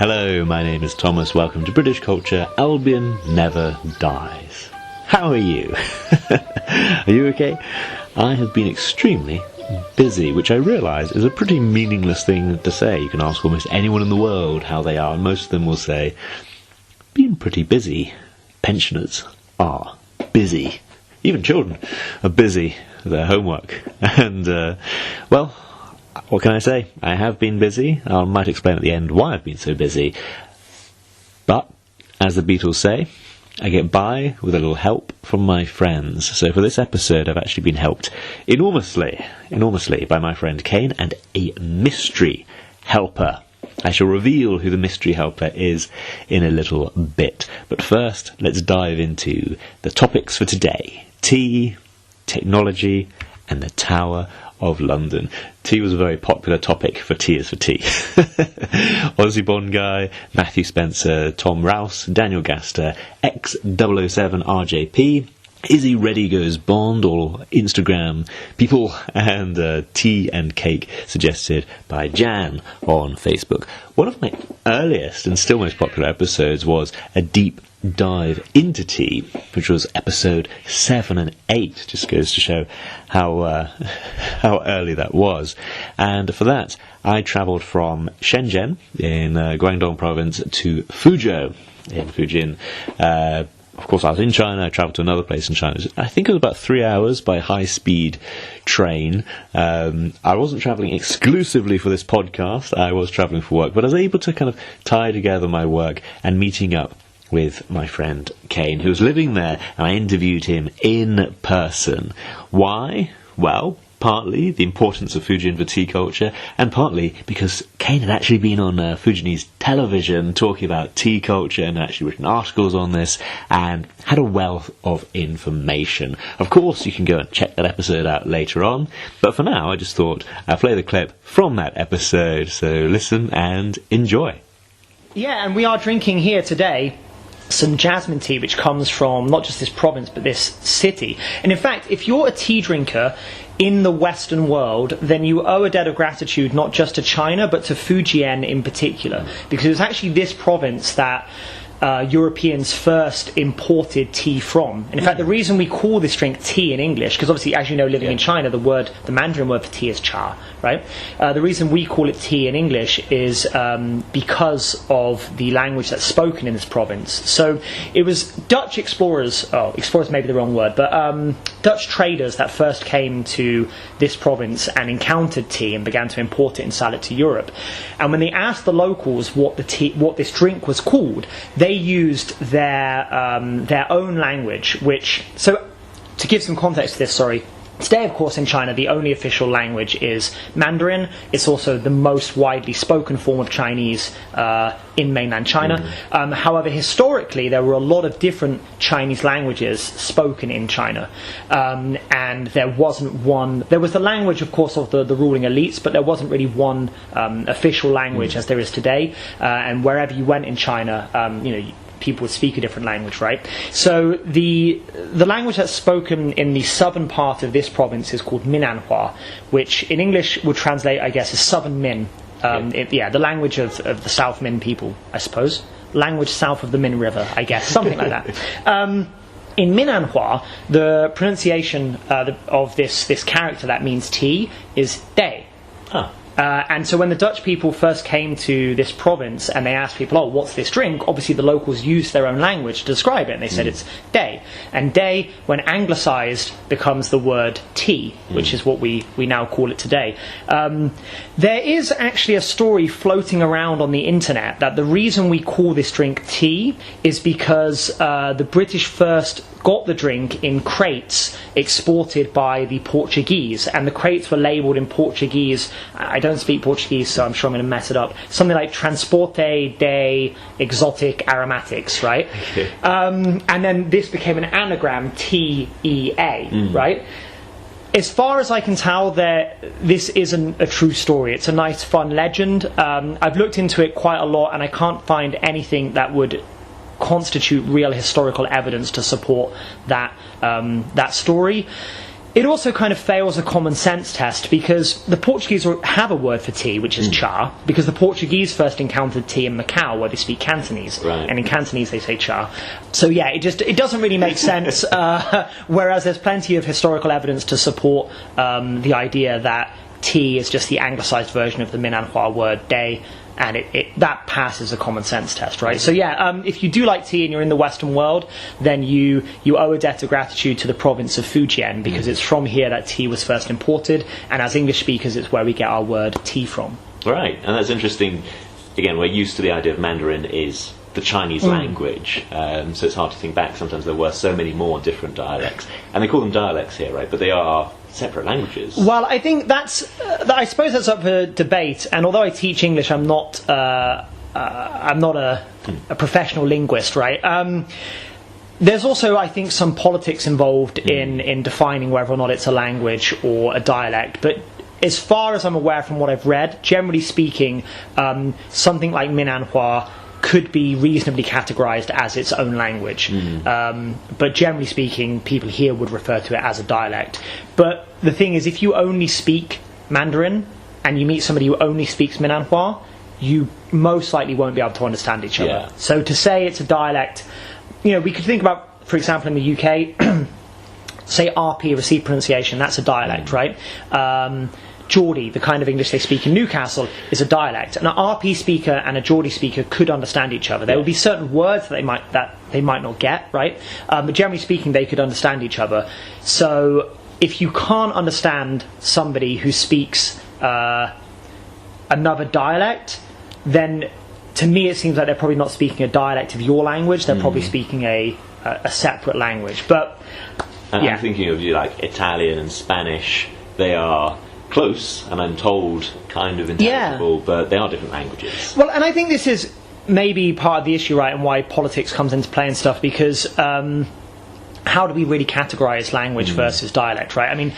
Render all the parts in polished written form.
Hello, my name is Thomas. Welcome to British Culture. Albion never dies. How are you? Are you okay? I have been extremely busy, which I realise is a pretty meaningless thing to say. You can ask almost anyone in the world how they are, and most of them will say, been pretty busy. Pensioners are busy. Even children are busy with their homework. And, well, what can I say? I have been busy. I might explain at the end why I've been so busy. But, as the Beatles say, I get by with a little help from my friends. So for this episode, I've actually been helped enormously by my friend Kane and a mystery helper. I shall reveal who the mystery helper is in a little bit. But first, let's dive into the topics for today. Tea, technology, and the Tower of London. Tea was a very popular topic for Tea is for Tea. Aussie Bond guy, Matthew Spencer, Tom Rouse, Daniel Gaster, X007 RJP, Izzy Ready Goes Bond, all Instagram people, and Tea and Cake suggested by Jan on Facebook. One of my earliest and still most popular episodes was a deep dive into tea, which was episode 7 and 8. Just goes to show how early that was. And for that, I travelled from Shenzhen in Guangdong province to Fuzhou in Fujian. Of course, I was in China. I travelled to another place in China. I think it was about 3 hours by high-speed train. I wasn't travelling exclusively for this podcast. I was travelling for work. But I was able to kind of tie together my work and meeting up with my friend Kane, who was living there, and I interviewed him in person. Why? Well, partly the importance of Fujian for tea culture, and partly because Kane had actually been on Fujianese television talking about tea culture and actually written articles on this and had a wealth of information. Of course, you can go and check that episode out later on, but for now I just thought I'd play the clip from that episode, so listen and enjoy. Yeah, and we are drinking here today some jasmine tea, which comes from not just this province but this city. And in fact, if you're a tea drinker in the Western world, then you owe a debt of gratitude not just to China but to Fujian in particular, because it was actually this province that Europeans first imported tea from. And in fact, the reason we call this drink tea in English, because obviously, as you know, living in China, the Mandarin word for tea is cha, right? The reason we call it tea in English is because of the language that's spoken in this province. So it was Dutch explorers may be the wrong word, but Dutch traders that first came to this province and encountered tea and began to import it and sell it to Europe. And when they asked the locals what this drink was called, they used their own language, so to give some context to this, today, of course, in China, the only official language is Mandarin. It's also the most widely spoken form of Chinese in mainland China. However, historically, there were a lot of different Chinese languages spoken in China. And there wasn't one. There was the language, of course, of the ruling elites, but there wasn't really one official language as there is today. And wherever you went in China, people would speak a different language, right? So the language that's spoken in the southern part of this province is called Minanhua, which in English would translate, I guess, as Southern Min. The language of the South Min people, I suppose. Language south of the Min River, I guess, something like that. In Minanhua, the pronunciation of this character that means tea is day. And so when the Dutch people first came to this province and they asked people, what's this drink? Obviously the locals used their own language to describe it, and they said it's day. And day, when anglicised, becomes the word tea, which is what we now call it today. There is actually a story floating around on the internet that the reason we call this drink tea is because the British first got the drink in crates exported by the Portuguese, and the crates were labelled in Portuguese. I don't speak Portuguese, so I'm sure I'm going to mess it up. Something like Transporte de Exotic Aromatics, right? Okay. And then this became an anagram, TEA, right? As far as I can tell, this isn't a true story. It's a nice, fun legend. I've looked into it quite a lot, and I can't find anything that would constitute real historical evidence to support that story. It also kind of fails a common sense test because the Portuguese have a word for tea, which is cha, because the Portuguese first encountered tea in Macau, where they speak Cantonese, and in Cantonese they say cha. So yeah, it doesn't really make sense. Whereas there's plenty of historical evidence to support the idea that tea is just the anglicised version of the Minanhua word day. And that passes a common sense test, right? So yeah, if you do like tea and you're in the Western world, then you owe a debt of gratitude to the province of Fujian, because it's from here that tea was first imported, and as English speakers, it's where we get our word tea from. Right, and that's interesting. Again, we're used to the idea of Mandarin is the Chinese language, so it's hard to think back. Sometimes there were so many more different dialects, and they call them dialects here, right? But they are separate languages. Well, I think I suppose that's up for debate. And although I teach English, I'm not a professional linguist, right? There's also, I think, some politics involved in defining whether or not it's a language or a dialect. But as far as I'm aware from what I've read, generally speaking, something like Minanhua could be reasonably categorised as its own language. But generally speaking, people here would refer to it as a dialect. But the thing is, if you only speak Mandarin and you meet somebody who only speaks Minanhua, you most likely won't be able to understand each other. So to say it's a dialect, we could think about, for example, in the UK, say RP, receipt pronunciation, that's a dialect, right? Geordie, the kind of English they speak in Newcastle, is a dialect. An RP speaker and a Geordie speaker could understand each other. There would be certain words that they might not get, right? But generally speaking, they could understand each other. So if you can't understand somebody who speaks another dialect, then to me it seems like they're probably not speaking a dialect of your language. They're probably speaking a separate language. But I'm thinking of like Italian and Spanish. They are close, and I'm told kind of intelligible, but they are different languages. Well, and I think this is maybe part of the issue, right, and why politics comes into play and stuff, because how do we really categorise language versus dialect, right? I mean,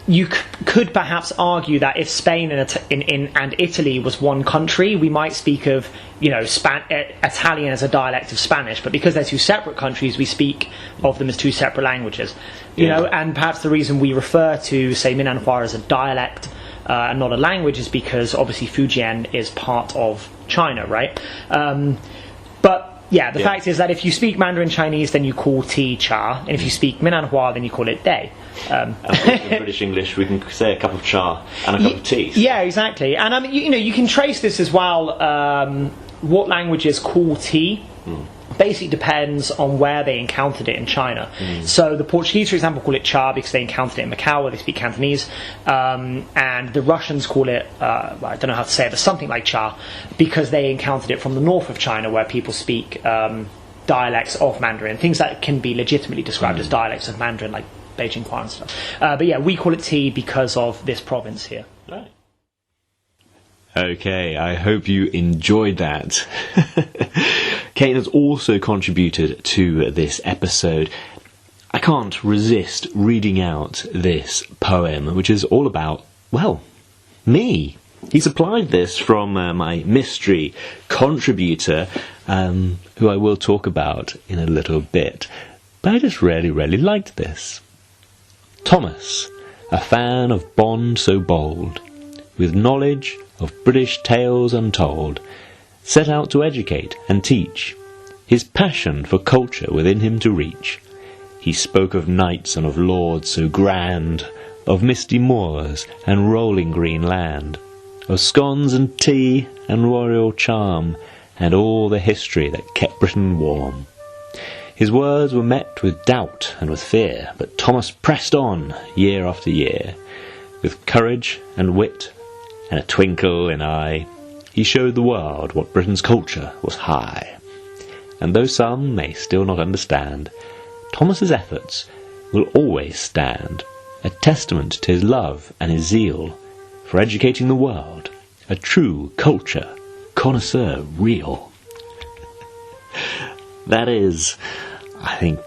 you could perhaps argue that if Spain and Italy was one country, we might speak of Italian as a dialect of Spanish, but because they're two separate countries, we speak of them as two separate languages. And perhaps the reason we refer to, say, Minanhua as a dialect and not a language is because obviously Fujian is part of China, right? But the fact is that if you speak Mandarin Chinese, then you call tea cha, and if you speak Minanhua, then you call it day. In British English, we can say a cup of cha and a cup of tea. So. Yeah, exactly. And I mean, you can trace this as well. What languages call tea basically depends on where they encountered it in China. So the Portuguese, for example, call it cha because they encountered it in Macau, where they speak Cantonese, and the Russians call it, I don't know how to say it, but something like cha, because they encountered it from the north of China, where people speak dialects of Mandarin, things that can be legitimately described as dialects of Mandarin, like Beijing Hua and stuff. But yeah, we call it tea because of this province here. Right. Okay, I hope you enjoyed that. Kate has also contributed to this episode. I can't resist reading out this poem, which is all about, well, me. He supplied this from my mystery contributor, who I will talk about in a little bit. But I just really, really liked this. Thomas, a fan of Bond so bold, with knowledge of British tales untold, set out to educate and teach, his passion for culture within him to reach. He spoke of knights and of lords so grand, of misty moors and rolling green land, of scones and tea and royal charm, and all the history that kept Britain warm. His words were met with doubt and with fear, but Thomas pressed on year after year. With courage and wit and a twinkle in eye, he showed the world what Britain's culture was high. And though some may still not understand, Thomas's efforts will always stand, a testament to his love and his zeal for educating the world, a true culture connoisseur real. That is, I think,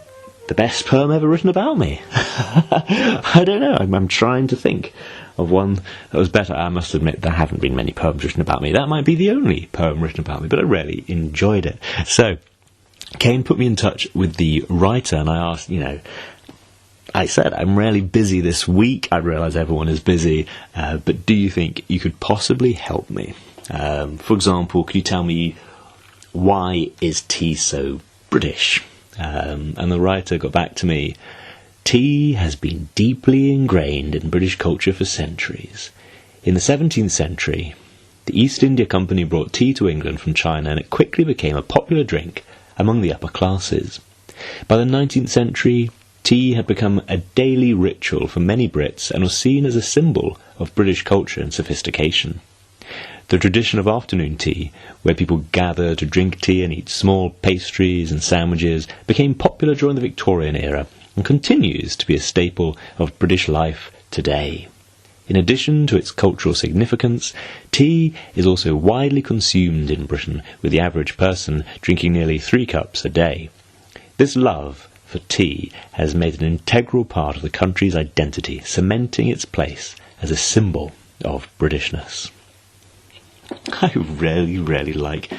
the best poem ever written about me. I don't know, I'm trying to think of one that was better. I must admit there haven't been many poems written about me. That might be the only poem written about me, but I really enjoyed it. So, Kane put me in touch with the writer, and I asked, I said, I'm really busy this week. I realise everyone is busy, but do you think you could possibly help me? For example, could you tell me, why is tea so British? And the writer got back to me, tea has been deeply ingrained in British culture for centuries. In the 17th century, the East India Company brought tea to England from China, and it quickly became a popular drink among the upper classes. By the 19th century, tea had become a daily ritual for many Brits and was seen as a symbol of British culture and sophistication. The tradition of afternoon tea, where people gather to drink tea and eat small pastries and sandwiches, became popular during the Victorian era and continues to be a staple of British life today. In addition to its cultural significance, tea is also widely consumed in Britain, with the average person drinking nearly 3 cups a day. This love for tea has made an integral part of the country's identity, cementing its place as a symbol of Britishness. I really like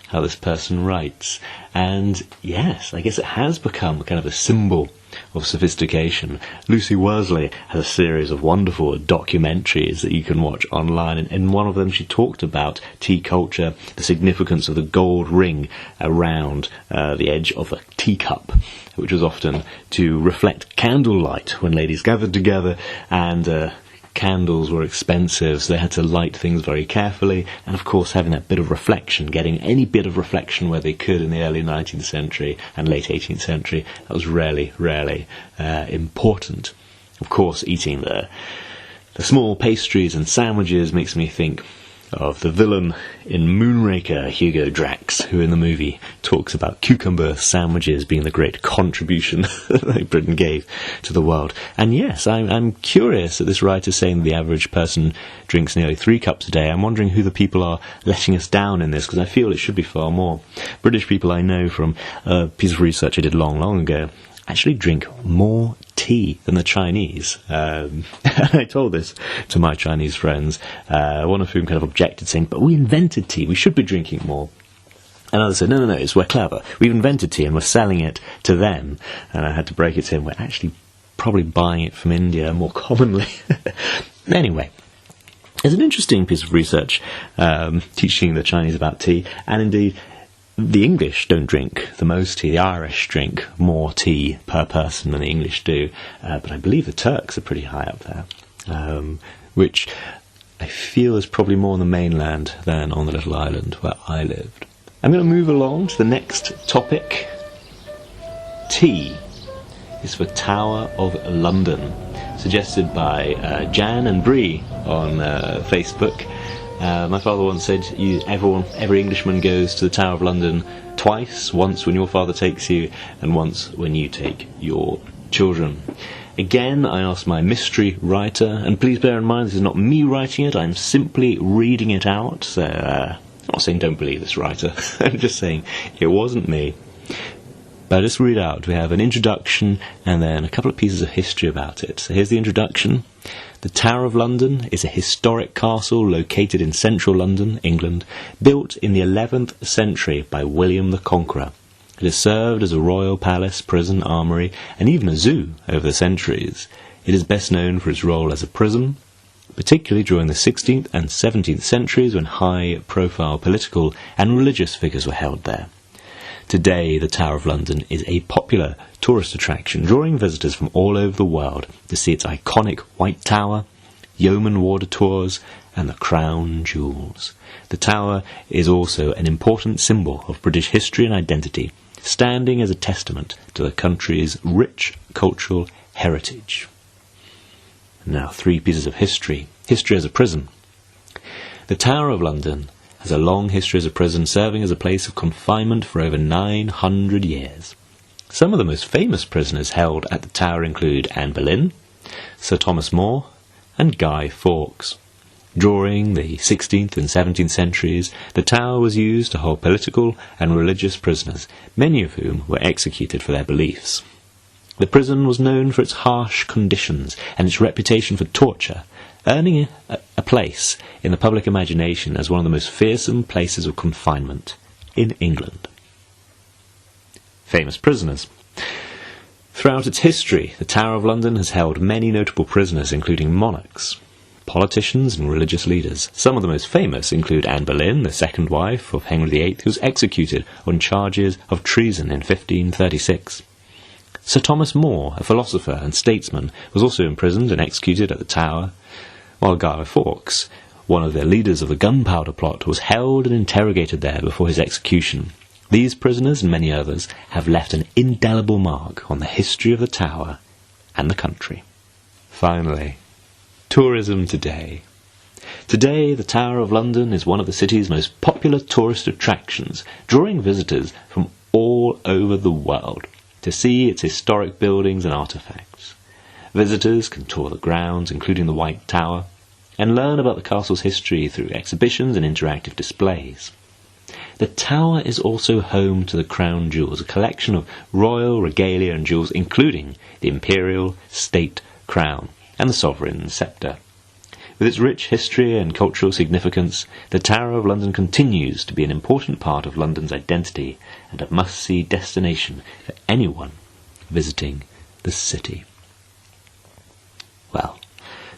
how this person writes, and yes, I guess it has become kind of a symbol of sophistication. Lucy Worsley has a series of wonderful documentaries that you can watch online, and in one of them she talked about tea culture, the significance of the gold ring around the edge of a teacup, which was often to reflect candlelight when ladies gathered together, and candles were expensive, so they had to light things very carefully, and of course having that bit of reflection, getting any bit of reflection where they could in the early 19th century and late 18th century, that was really important. Of course, eating the small pastries and sandwiches makes me think of the villain in Moonraker, Hugo Drax, who in the movie talks about cucumber sandwiches being the great contribution that Britain gave to the world. And yes, I'm curious that this writer is saying the average person drinks nearly 3 cups a day. I'm wondering who the people are letting us down in this, because I feel it should be far more. British people I know from a piece of research I did long ago actually drink more tea than the Chinese. And I told this to my Chinese friends, one of whom kind of objected, saying, but we invented tea, we should be drinking more. And others said, no, we're clever. We've invented tea and we're selling it to them. And I had to break it to him, we're actually probably buying it from India more commonly. Anyway, there's an interesting piece of research teaching the Chinese about tea, and indeed the English don't drink the most tea. The Irish drink more tea per person than the English do, but I believe the Turks are pretty high up there, which I feel is probably more on the mainland than on the little island where I lived. I'm going to move along to the next topic. T is for Tower of London, suggested by Jan and Bree on Facebook. My father once said, every Englishman goes to the Tower of London twice, once when your father takes you, and once when you take your children. Again, I asked my mystery writer, and please bear in mind this is not me writing it, I'm simply reading it out, so I'm not saying don't believe this writer, I'm just saying it wasn't me. But I'll just read out. We have an introduction and then a couple of pieces of history about it. So here's the introduction. The Tower of London is a historic castle located in central London, England, built in the 11th century by William the Conqueror. It has served as a royal palace, prison, armoury, and even a zoo over the centuries. It is best known for its role as a prison, particularly during the 16th and 17th centuries when high-profile political and religious figures were held there. Today, the Tower of London is a popular tourist attraction, drawing visitors from all over the world to see its iconic White Tower, yeoman water tours, and the crown jewels. The tower is also an important symbol of British history and identity, standing as a testament to the country's rich cultural heritage. Now, 3 pieces of history. History as a prison. The Tower of London has a long history as a prison, serving as a place of confinement for over 900 years. Some of the most famous prisoners held at the tower include Anne Boleyn, Sir Thomas More, and Guy Fawkes. During the 16th and 17th centuries, the tower was used to hold political and religious prisoners, many of whom were executed for their beliefs. The prison was known for its harsh conditions and its reputation for torture, earning a place in the public imagination as one of the most fearsome places of confinement in England. Famous prisoners. Throughout its history, the Tower of London has held many notable prisoners, including monarchs, politicians and religious leaders. Some of the most famous include Anne Boleyn, the second wife of Henry VIII, who was executed on charges of treason in 1536. Sir Thomas More, a philosopher and statesman, was also imprisoned and executed at the Tower, while Guy Fawkes, one of the leaders of the Gunpowder Plot, was held and interrogated there before his execution. These prisoners and many others have left an indelible mark on the history of the Tower and the country. Finally, tourism today. Today, the Tower of London is one of the city's most popular tourist attractions, drawing visitors from all over the world to see its historic buildings and artefacts. Visitors can tour the grounds, including the White Tower, and learn about the castle's history through exhibitions and interactive displays. The Tower is also home to the Crown Jewels, a collection of royal regalia and jewels, including the imperial state crown and the sovereign sceptre. With its rich history and cultural significance, the Tower of London continues to be an important part of London's identity and a must-see destination for anyone visiting the city. Well,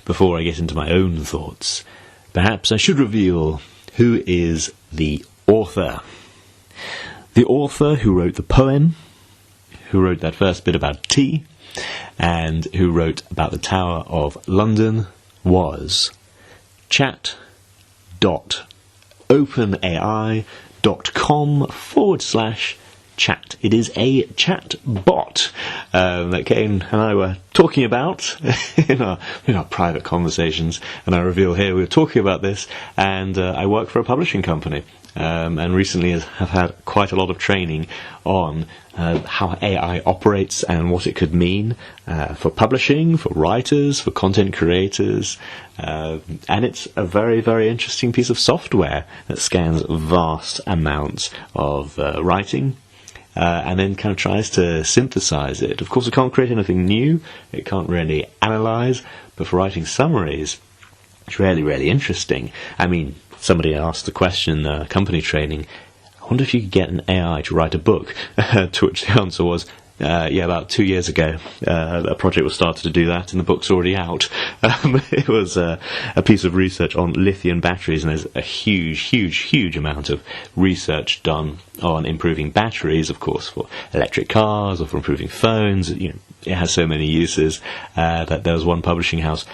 before I get into my own thoughts, perhaps I should reveal who is the author. The author who wrote the poem, who wrote that first bit about tea, and who wrote about the Tower of London was chat.openai.com/chat. It is a chat bot that Kane and I were talking about in our private conversations, and I reveal here we were talking about this, and I work for a publishing company. And recently have had quite a lot of training on how AI operates and what it could mean for publishing, for writers, for content creators. And it's a very, very interesting piece of software that scans vast amounts of writing and then kind of tries to synthesize it. Of course, it can't create anything new. It can't really analyze. But for writing summaries, it's really, really interesting. I mean, somebody asked the question, company training, I wonder if you could get an AI to write a book, to which the answer was, about 2 years ago, a project was started to do that, and the book's already out. It was a piece of research on lithium batteries, and there's a huge amount of research done on improving batteries, of course, for electric cars or for improving phones. You know, it has so many uses that there was one publishing house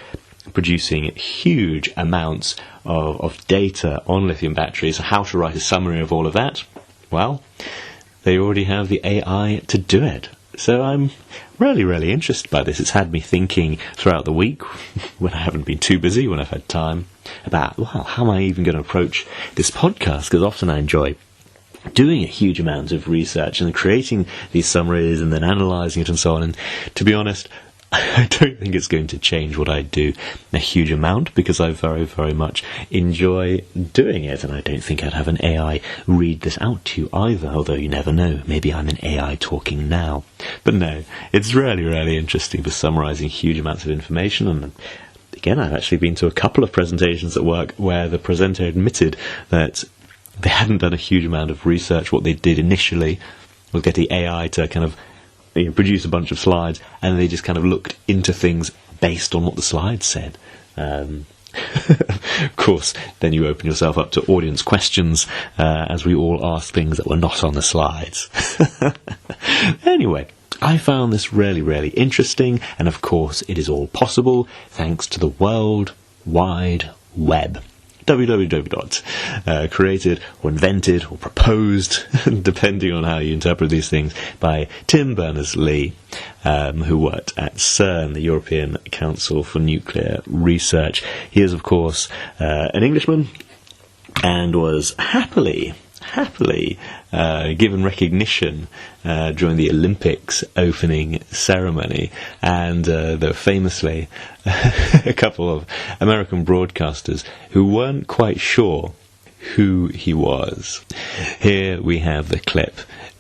producing huge amounts of data on lithium batteries. How to write a summary of all of that? Well, they already have the AI to do it. So I'm really, really interested by this. It's had me thinking throughout the week, when I haven't been too busy, when I've had time, about, well, how am I even going to approach this podcast? Because often I enjoy doing a huge amount of research and creating these summaries and then analysing it and so on. And to be honest, I don't think it's going to change what I do a huge amount, because I very, very much enjoy doing it, and I don't think I'd have an AI read this out to you either, although you never know, maybe I'm an AI talking now. But no, it's really, really interesting for summarising huge amounts of information. And again, I've actually been to a couple of presentations at work where the presenter admitted that they hadn't done a huge amount of research. What they did initially was get the AI to kind of produce a bunch of slides, and they just kind of looked into things based on what the slides said. Of course, then you open yourself up to audience questions, as we all ask things that were not on the slides. Anyway, I found this really, really interesting, and of course it is all possible thanks to the World Wide Web. Created or invented or proposed, depending on how you interpret these things, by Tim Berners-Lee, who worked at CERN, the European Council for Nuclear Research. He is, of course, an Englishman, and was happily given recognition during the Olympics opening ceremony, and there were famously a couple of American broadcasters who weren't quite sure who he was. Here we have the clip.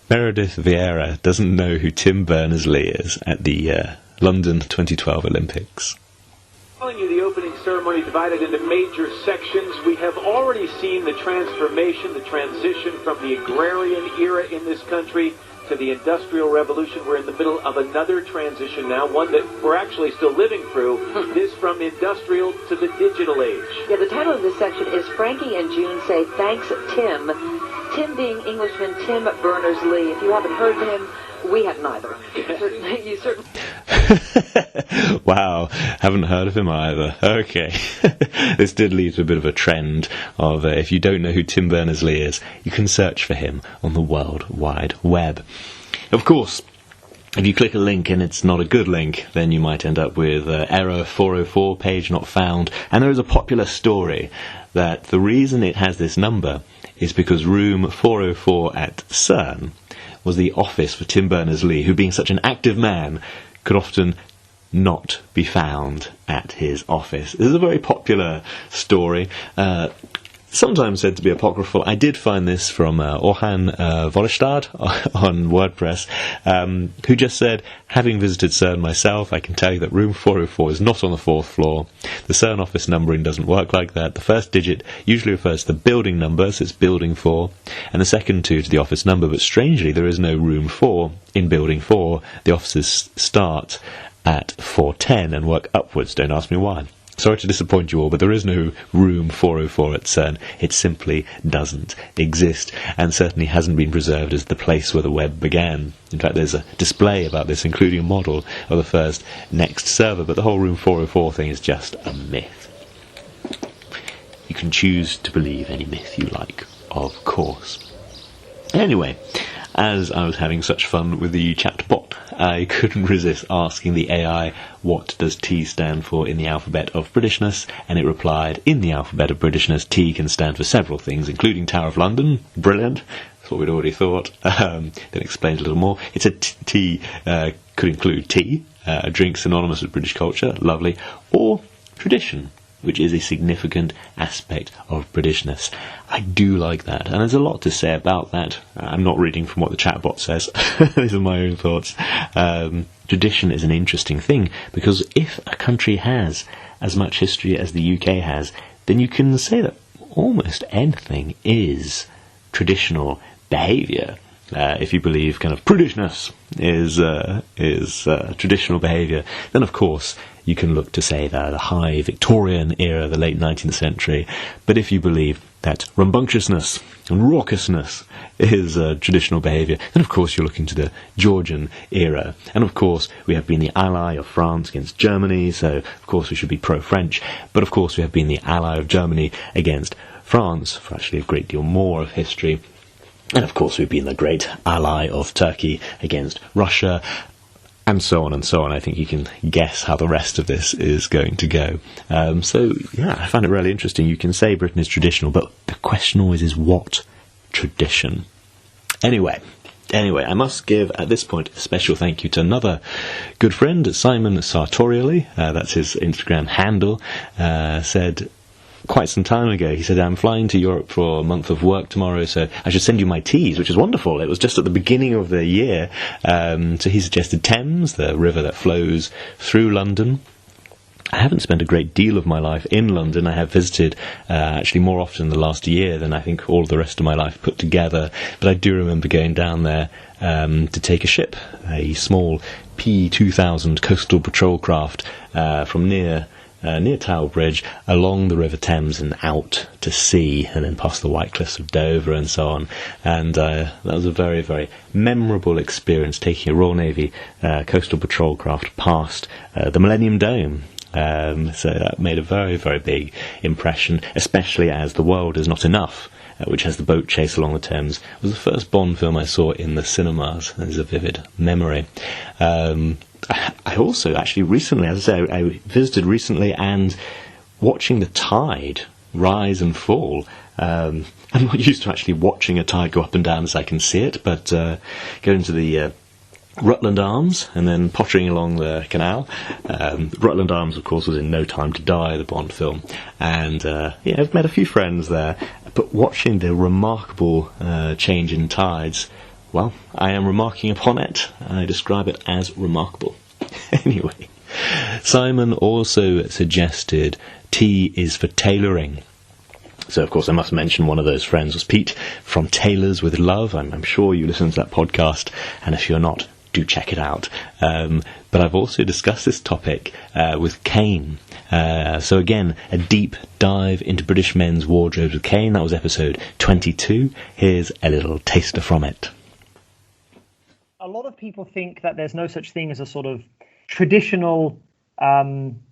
Meredith Vieira doesn't know who Tim Berners-Lee is at the London 2012 Olympics. Telling you the opening ceremony divided into major sections. We have already seen the transformation, the transition from the agrarian era in this country to the Industrial Revolution. We're in the middle of another transition now, one that we're actually still living through. This from industrial to the digital age. Yeah, the title of this section is Frankie and June Say Thanks, Tim. Tim being Englishman Tim Berners-Lee. If you haven't heard of him, we have neither. You certainly... Wow, haven't heard of him either. Okay. This did lead to a bit of a trend of if you don't know who Tim Berners-Lee is, you can search for him on the World Wide Web. Of course, if you click a link and it's not a good link, then you might end up with error 404, page not found. And there is a popular story that the reason it has this number is because room 404 at CERN was the office for Tim Berners-Lee, who, being such an active man, could often not be found at his office. This is a very popular story, sometimes said to be apocryphal. I did find this from Orhan Volestad on WordPress, who just said, having visited CERN myself, I can tell you that room 404 is not on the 4th floor. The CERN office numbering doesn't work like that. The first digit usually refers to the building number, so it's building 4, and the second 2 to the office number, but strangely there is no room 4 in building 4. The offices start at 410 and work upwards. Don't ask me why. Sorry to disappoint you all, but there is no room 404 at CERN. It simply doesn't exist, and certainly hasn't been preserved as the place where the web began. In fact, there's a display about this, including a model of the first Next server, but the whole room 404 thing is just a myth. You can choose to believe any myth you like, of course. Anyway, as I was having such fun with the chatbot, I couldn't resist asking the AI, what does T stand for in the Alphabet of Britishness? And it replied, in the Alphabet of Britishness, T can stand for several things, including Tower of London. Brilliant. That's what we'd already thought. Then explained a little more. It said T could include tea, a drink synonymous with British culture, lovely, or tradition, which is a significant aspect of Britishness. I do like that, and there's a lot to say about that. I'm not reading from what the chatbot says. These are my own thoughts. Tradition is an interesting thing, because if a country has as much history as the UK has, then you can say that almost anything is traditional behaviour. If you believe kind of Britishness is traditional behaviour, then of course you can look to say the high Victorian era, the late 19th century. But if you believe that rambunctiousness and raucousness is traditional behaviour, then of course you're looking to the Georgian era. And of course we have been the ally of France against Germany, so of course we should be pro-French. But of course we have been the ally of Germany against France for actually a great deal more of history. And of course we've been the great ally of Turkey against Russia, and so on and so on. I think you can guess how the rest of this is going to go. So, yeah, I find it really interesting. You can say Britain is traditional, but the question always is what tradition? Anyway, I must give, at this point, a special thank you to another good friend, Simon Sartorially. That's his Instagram handle. Said quite some time ago, he said, I'm flying to Europe for a month of work tomorrow, so I should send you my teas, which is wonderful. It was just at the beginning of the year, so he suggested Thames, the river that flows through London. I haven't spent a great deal of my life in London. I have visited actually more often in the last year than I think all of the rest of my life put together, but I do remember going down there to take a ship, a small P2000 coastal patrol craft from near Tower Bridge, along the River Thames and out to sea, and then past the White Cliffs of Dover and so on. And that was a very, very memorable experience, taking a Royal Navy coastal patrol craft past the Millennium Dome. So that made a very, very big impression, especially as The World Is Not Enough, which has the boat chase along the Thames, was the first Bond film I saw in the cinemas. There's a vivid memory. I also actually recently, as I say, I visited recently, and watching the tide rise and fall. I'm not used to actually watching a tide go up and down as I can see it, but going to the Rutland Arms and then pottering along the canal. Rutland Arms, of course, was in No Time to Die, the Bond film, and I've met a few friends there. But watching the remarkable change in tides, well, I am remarking upon it. I describe it as remarkable. Anyway, Simon also suggested T is for tailoring. So, of course, I must mention one of those friends was Pete from Tailors with Love. I'm sure you listen to that podcast, and if you're not, do check it out. But I've also discussed this topic with Kane. So again, a deep dive into British men's wardrobes with Kane. That was episode 22. Here's a little taster from it. A lot of people think that there's no such thing as a sort of traditional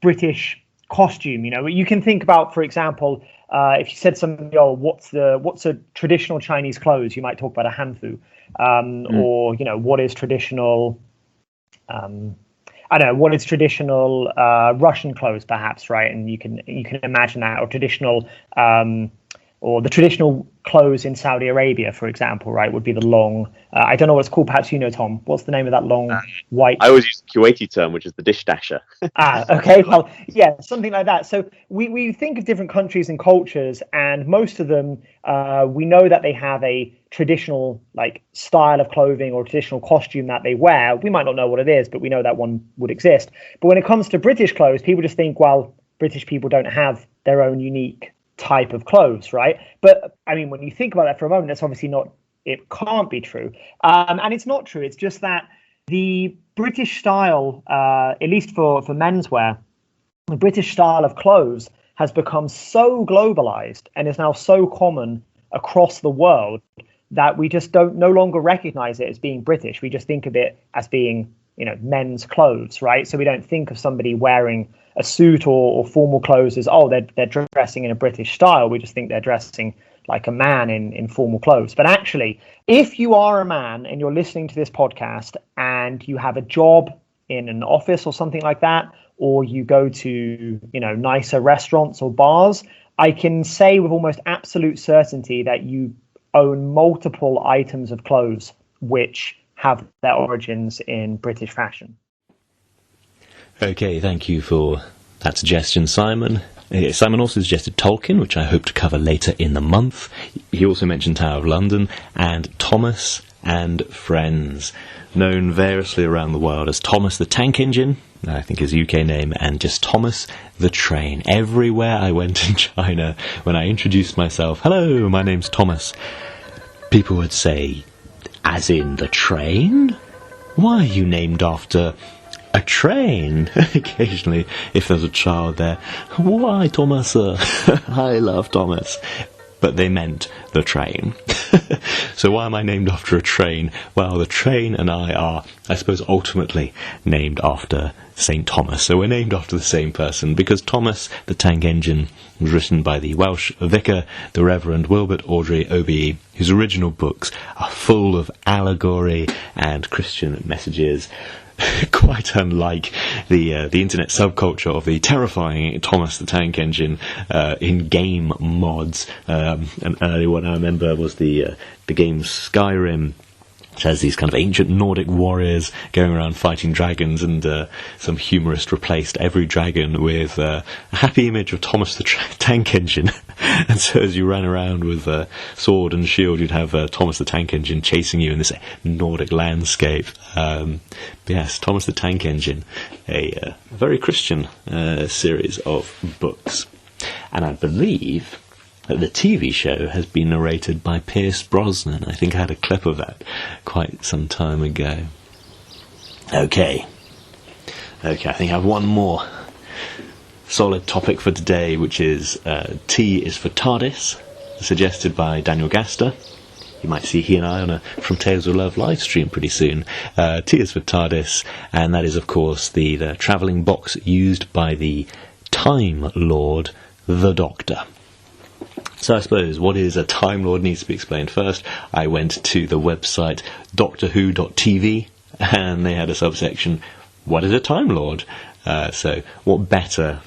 British costume. You know, you can think about, for example, if you said something, what's a traditional Chinese clothes? You might talk about a hanfu, or what is traditional. I don't know what is traditional Russian clothes, perhaps, right? And you can imagine that, or traditional, or the traditional clothes in Saudi Arabia, for example, right, would be the long. I don't know what it's called. Perhaps you know, Tom. What's the name of that long white? I always use the Kuwaiti term, which is the dish dasher. Okay. Well, yeah, something like that. So we think of different countries and cultures, and most of them, we know that they have a traditional style of clothing or traditional costume that they wear. We might not know what it is, but we know that one would exist. But when it comes to British clothes, people just think, well, British people don't have their own unique type of clothes, right? But I mean, when you think about that for a moment, that's obviously not, it can't be true. And it's not true. It's just that the British style, at least for menswear, the British style of clothes has become so globalized and is now so common across the world that we just no longer recognize it as being British. We just think of it as being, men's clothes, right? So we don't think of somebody wearing a suit or formal clothes as, they're dressing in a British style. We just think they're dressing like a man in formal clothes. But actually, if you are a man and you're listening to this podcast and you have a job in an office or something like that, or you go to, nicer restaurants or bars, I can say with almost absolute certainty that you own multiple items of clothes which have their origins in British fashion. Okay, thank you for that suggestion, Simon. Simon also suggested Tolkien, which I hope to cover later in the month. He also mentioned Tower of London, and Thomas and Friends, known variously around the world as Thomas the Tank Engine, I think his UK name, and just Thomas the Train. Everywhere I went in China, when I introduced myself, hello, my name's Thomas, people would say, as in the train? Why are you named after a train? Occasionally, if there's a child there, why Thomas? I love Thomas. But they meant the train. So why am I named after a train? Well, the train and I are, I suppose, ultimately named after St. Thomas. So we're named after the same person, because Thomas the Tank Engine was written by the Welsh vicar, the Reverend Wilbert Awdry OBE, whose original books are full of allegory and Christian messages, quite unlike the internet subculture of the terrifying Thomas the Tank Engine in game mods. An early one I remember was the game Skyrim, which has these kind of ancient Nordic warriors going around fighting dragons, and some humorist replaced every dragon with a happy image of Thomas the Tank Engine. And so as you ran around with sword and shield, you'd have Thomas the Tank Engine chasing you in this Nordic landscape. Yes, Thomas the Tank Engine, a very Christian series of books. And I believe that the TV show has been narrated by Pierce Brosnan. I think I had a clip of that quite some time ago. Okay, I think I have one more solid topic for today, which is T is for TARDIS, suggested by Daniel Gaster. You might see he and I on a From Tales of Love live stream pretty soon. T is for TARDIS, and that is, of course, the travelling box used by the Time Lord, the Doctor. So I suppose, what is a Time Lord needs to be explained first. I went to the website doctorwho.tv, and they had a subsection, what is a Time Lord? So what better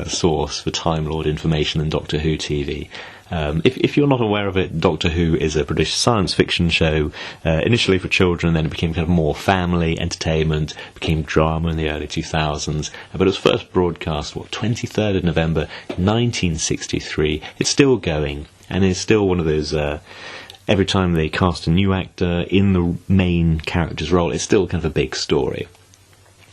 source for Time Lord information than Doctor Who TV? If you're not aware of it, Doctor Who is a British science fiction show, initially for children, then it became kind of more family entertainment, became drama in the early 2000s, but it was first broadcast, 23rd of November 1963. It's still going, and it's still one of those, every time they cast a new actor in the main character's role, it's still kind of a big story.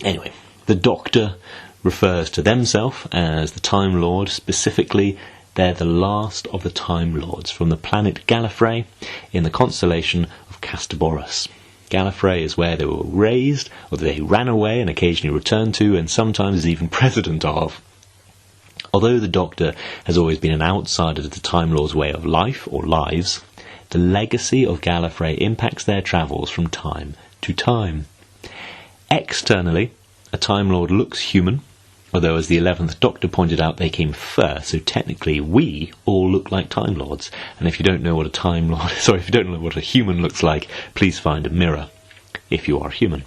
Anyway, the Doctor refers to themselves as the Time Lord. Specifically, they're the last of the Time Lords from the planet Gallifrey in the constellation of Castaboros. Gallifrey is where they were raised, or they ran away and occasionally returned to, and sometimes is even president of. Although the Doctor has always been an outsider to the Time Lord's way of life, or lives, the legacy of Gallifrey impacts their travels from time to time. Externally, a Time Lord looks human, although as the 11th Doctor pointed out, they came first, so technically we all look like Time Lords. And if you don't know what if you don't know what a human looks like, please find a mirror, if you are human.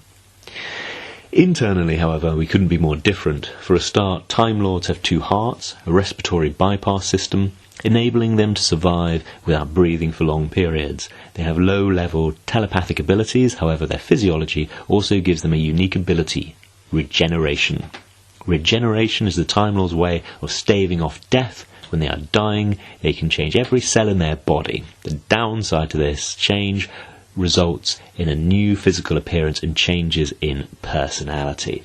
Internally, however, we couldn't be more different. For a start, Time Lords have 2 hearts, a respiratory bypass system, enabling them to survive without breathing for long periods. They have low-level telepathic abilities, however their physiology also gives them a unique ability: regeneration. Regeneration is the Time Lord's way of staving off death. When they are dying, they can change every cell in their body. The downside to this change results in a new physical appearance and changes in personality,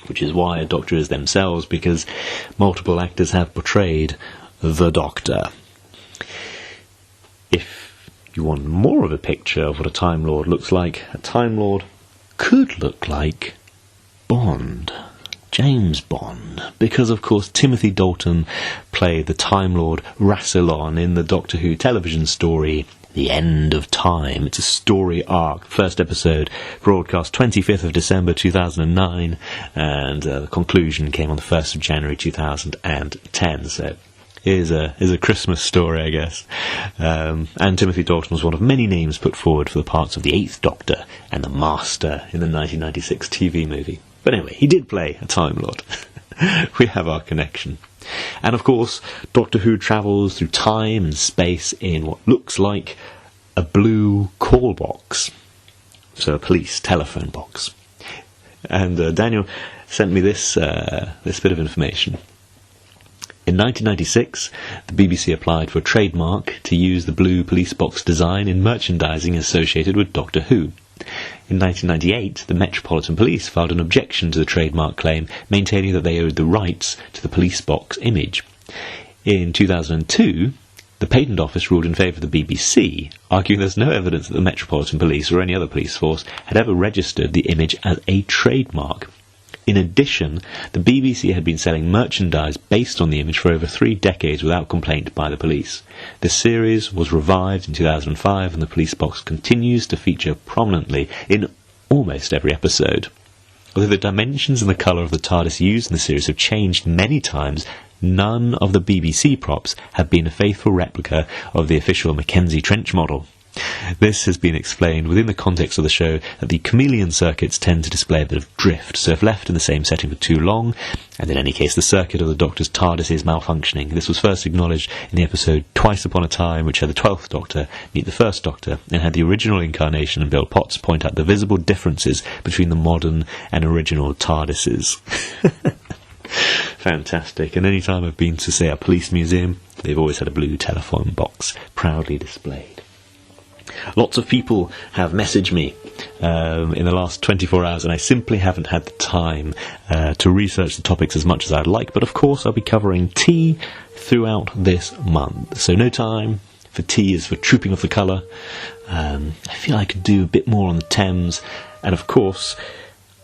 which is why a Doctor is themselves, because multiple actors have portrayed the Doctor. If you want more of a picture of what a Time Lord looks like, a Time Lord could look like Bond. James Bond, because of course Timothy Dalton played the Time Lord Rassilon in the Doctor Who television story The End of Time. It's a story arc. First episode broadcast 25th of December 2009, and the conclusion came on the 1st of January 2010. So is a Christmas story, I guess. And Timothy Dalton was one of many names put forward for the parts of the 8th Doctor and the Master in the 1996 TV movie. But anyway, he did play a Time Lord. We have our connection. And of course, Doctor Who travels through time and space in what looks like a blue call box. So a police telephone box. And Daniel sent me this bit of information. In 1996, the BBC applied for a trademark to use the blue police box design in merchandising associated with Doctor Who. In 1998, the Metropolitan Police filed an objection to the trademark claim, maintaining that they owed the rights to the police box image. In 2002, the Patent Office ruled in favour of the BBC, arguing there's no evidence that the Metropolitan Police or any other police force had ever registered the image as a trademark. In addition, the BBC had been selling merchandise based on the image for over 3 decades without complaint by the police. The series was revived in 2005, and the police box continues to feature prominently in almost every episode. Although the dimensions and the colour of the TARDIS used in the series have changed many times, none of the BBC props have been a faithful replica of the official Mackenzie Trench model. This has been explained within the context of the show that the chameleon circuits tend to display a bit of drift, so if left in the same setting for too long, and in any case the circuit of the Doctor's TARDIS is malfunctioning. This was first acknowledged in the episode Twice Upon a Time, which had the 12th Doctor meet the 1st Doctor, and had the original incarnation and Bill Potts point out the visible differences between the modern and original TARDISes. Fantastic. And any time I've been to, say, a police museum, they've always had a blue telephone box proudly displayed. Lots of people have messaged me in the last 24 hours, and I simply haven't had the time to research the topics as much as I'd like, but of course I'll be covering tea throughout this month. So no time for tea is for Trooping of the Colour. I feel I could do a bit more on the Thames, and of course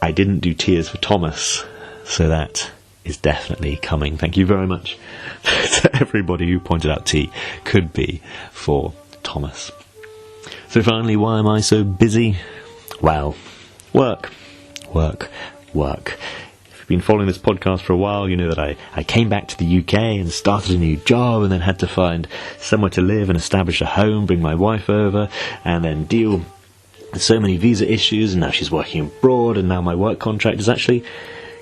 I didn't do Tears for Thomas, so that is definitely coming. Thank you very much to everybody who pointed out tea could be for Thomas. So finally, why am I so busy? Well, work. If you've been following this podcast for a while, you know that I came back to the UK and started a new job, and then had to find somewhere to live and establish a home, bring my wife over, and then deal with so many visa issues, and now she's working abroad, and now my work contract is actually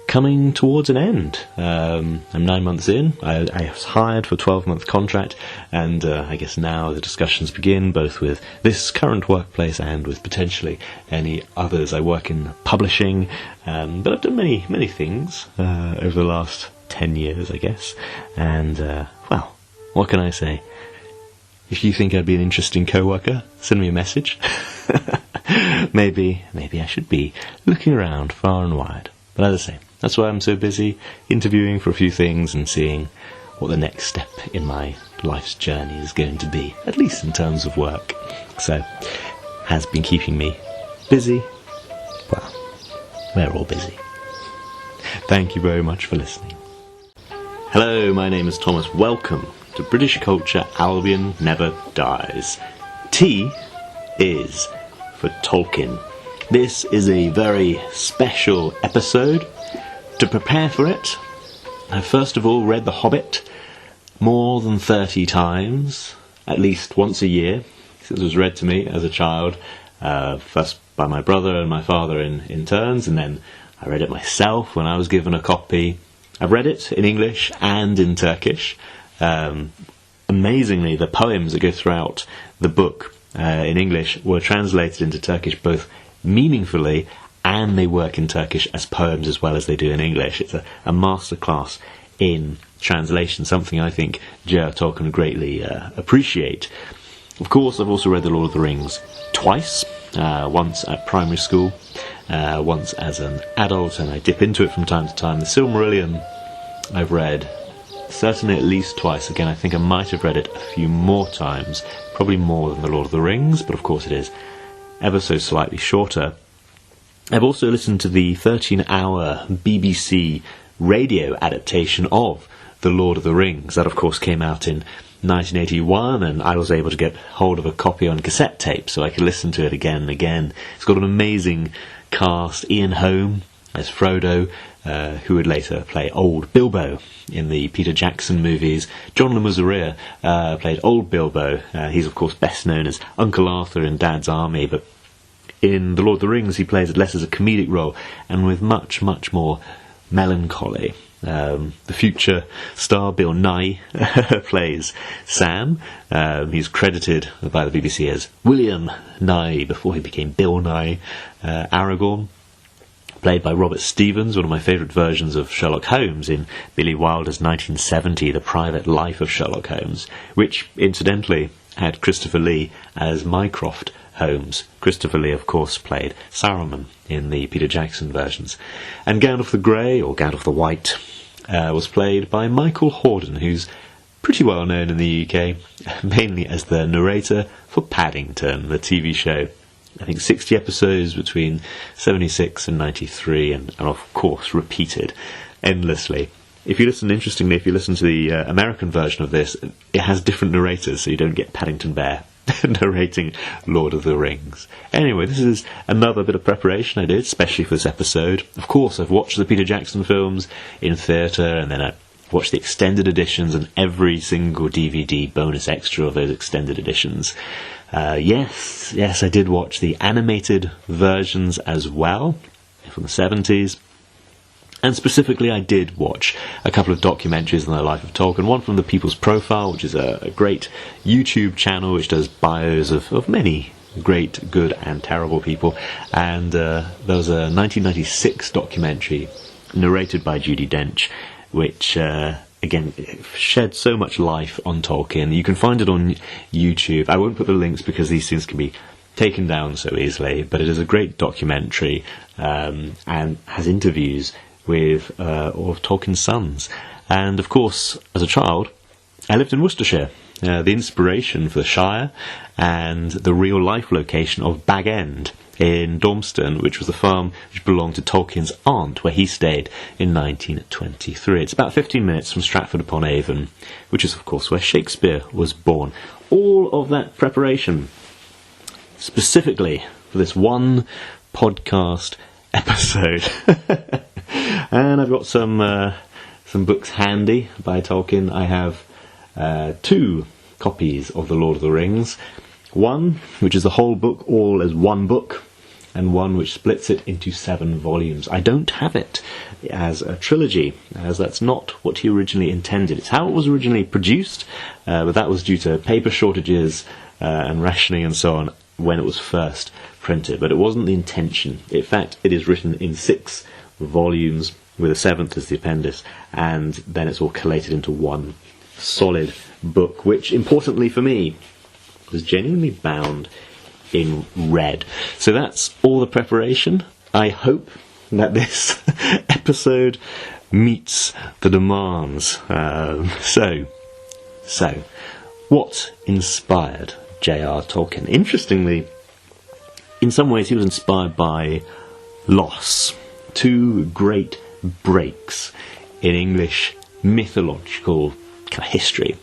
coming towards an end. I'm 9 months in. I was hired for a 12-month contract, and I guess now the discussions begin, both with this current workplace and with potentially any others. I work in publishing, but I've done many things over the last 10 years, I guess. And, well, what can I say? If you think I'd be an interesting co-worker, send me a message. Maybe I should be looking around far and wide. But as I say, That's why I'm so busy interviewing for a few things and seeing what the next step in my life's journey is going to be, at least in terms of work. So, has been keeping me busy. Well, we're all busy. Thank you very much for listening. Hello, my name is Thomas. Welcome to British Culture Albion Never Dies. T is for Tolkien. This is a very special episode. To prepare for it, I first of all read The Hobbit more than 30 times, at least once a year. It was read to me as a child, first by my brother and my father in turns, and then I read it myself when I was given a copy. I've read it in English and in Turkish. Amazingly, the poems that go throughout the book in English were translated into Turkish both meaningfully, and they work in Turkish as poems as well as they do in English. It's a masterclass in translation, something I think J.R. Tolkien would greatly appreciate. Of course, I've also read The Lord of the Rings twice, once at primary school, once as an adult, and I dip into it from time to time. The Silmarillion I've read certainly at least twice. Again, I think I might have read it a few more times, probably more than The Lord of the Rings, but of course it is ever so slightly shorter. I've also listened to the 13-hour BBC radio adaptation of The Lord of the Rings. That, of course, came out in 1981, and I was able to get hold of a copy on cassette tape so I could listen to it again and again. It's got an amazing cast. Ian Holm as Frodo, who would later play Old Bilbo in the Peter Jackson movies. John Le Mesurier played Old Bilbo. He's, of course, best known as Uncle Arthur in Dad's Army, but in The Lord of the Rings he plays it less as a comedic role and with much, much more melancholy. The future star Bill Nye plays Sam. He's credited by the BBC as William Nye before he became Bill Nye. Aragorn, played by Robert Stevens, one of my favourite versions of Sherlock Holmes in Billy Wilder's 1970 The Private Life of Sherlock Holmes, which incidentally had Christopher Lee as Mycroft Holmes. Christopher Lee, of course, played Saruman in the Peter Jackson versions. And Gandalf the Grey, or Gandalf the White, was played by Michael Hordern, who's pretty well known in the UK, mainly as the narrator for Paddington, the TV show. I think 60 episodes between 76 and 93, and of course repeated endlessly. If you listen to the American version of this, it has different narrators, so you don't get Paddington Bear narrating Lord of the Rings. Anyway, this is another bit of preparation I did, especially for this episode. Of course, I've watched the Peter Jackson films in theatre, and then I watched the extended editions and every single DVD bonus extra of those extended editions. Yes, I did watch the animated versions as well, from the 70s. And specifically, I did watch a couple of documentaries on the life of Tolkien. One from The People's Profile, which is a great YouTube channel which does bios of many great, good and terrible people. And there was a 1996 documentary narrated by Judi Dench, which, again, shed so much life on Tolkien. You can find it on YouTube. I won't put the links because these things can be taken down so easily, but it is a great documentary and has interviews with all of Tolkien's sons. And of course, as a child, I lived in Worcestershire, the inspiration for the Shire and the real life location of Bag End in Dormston, which was the farm which belonged to Tolkien's aunt, where he stayed in 1923. It's about 15 minutes from Stratford-upon-Avon, which is of course where Shakespeare was born. All of that preparation specifically for this one podcast episode. And I've got some books handy by Tolkien. I have 2 copies of The Lord of the Rings. One, which is the whole book all as one book, and one which splits it into 7 volumes. I don't have it as a trilogy, as that's not what he originally intended. It's how it was originally produced, but that was due to paper shortages and rationing and so on when it was first printed. But it wasn't the intention. In fact, it is written in 6 volumes, with a 7th as the appendix, and then it's all collated into one solid book, which, importantly for me, was genuinely bound in red. So that's all the preparation. I hope that this episode meets the demands. So, what inspired J.R. Tolkien? Interestingly, in some ways he was inspired by loss. Two great breaks in English mythological history.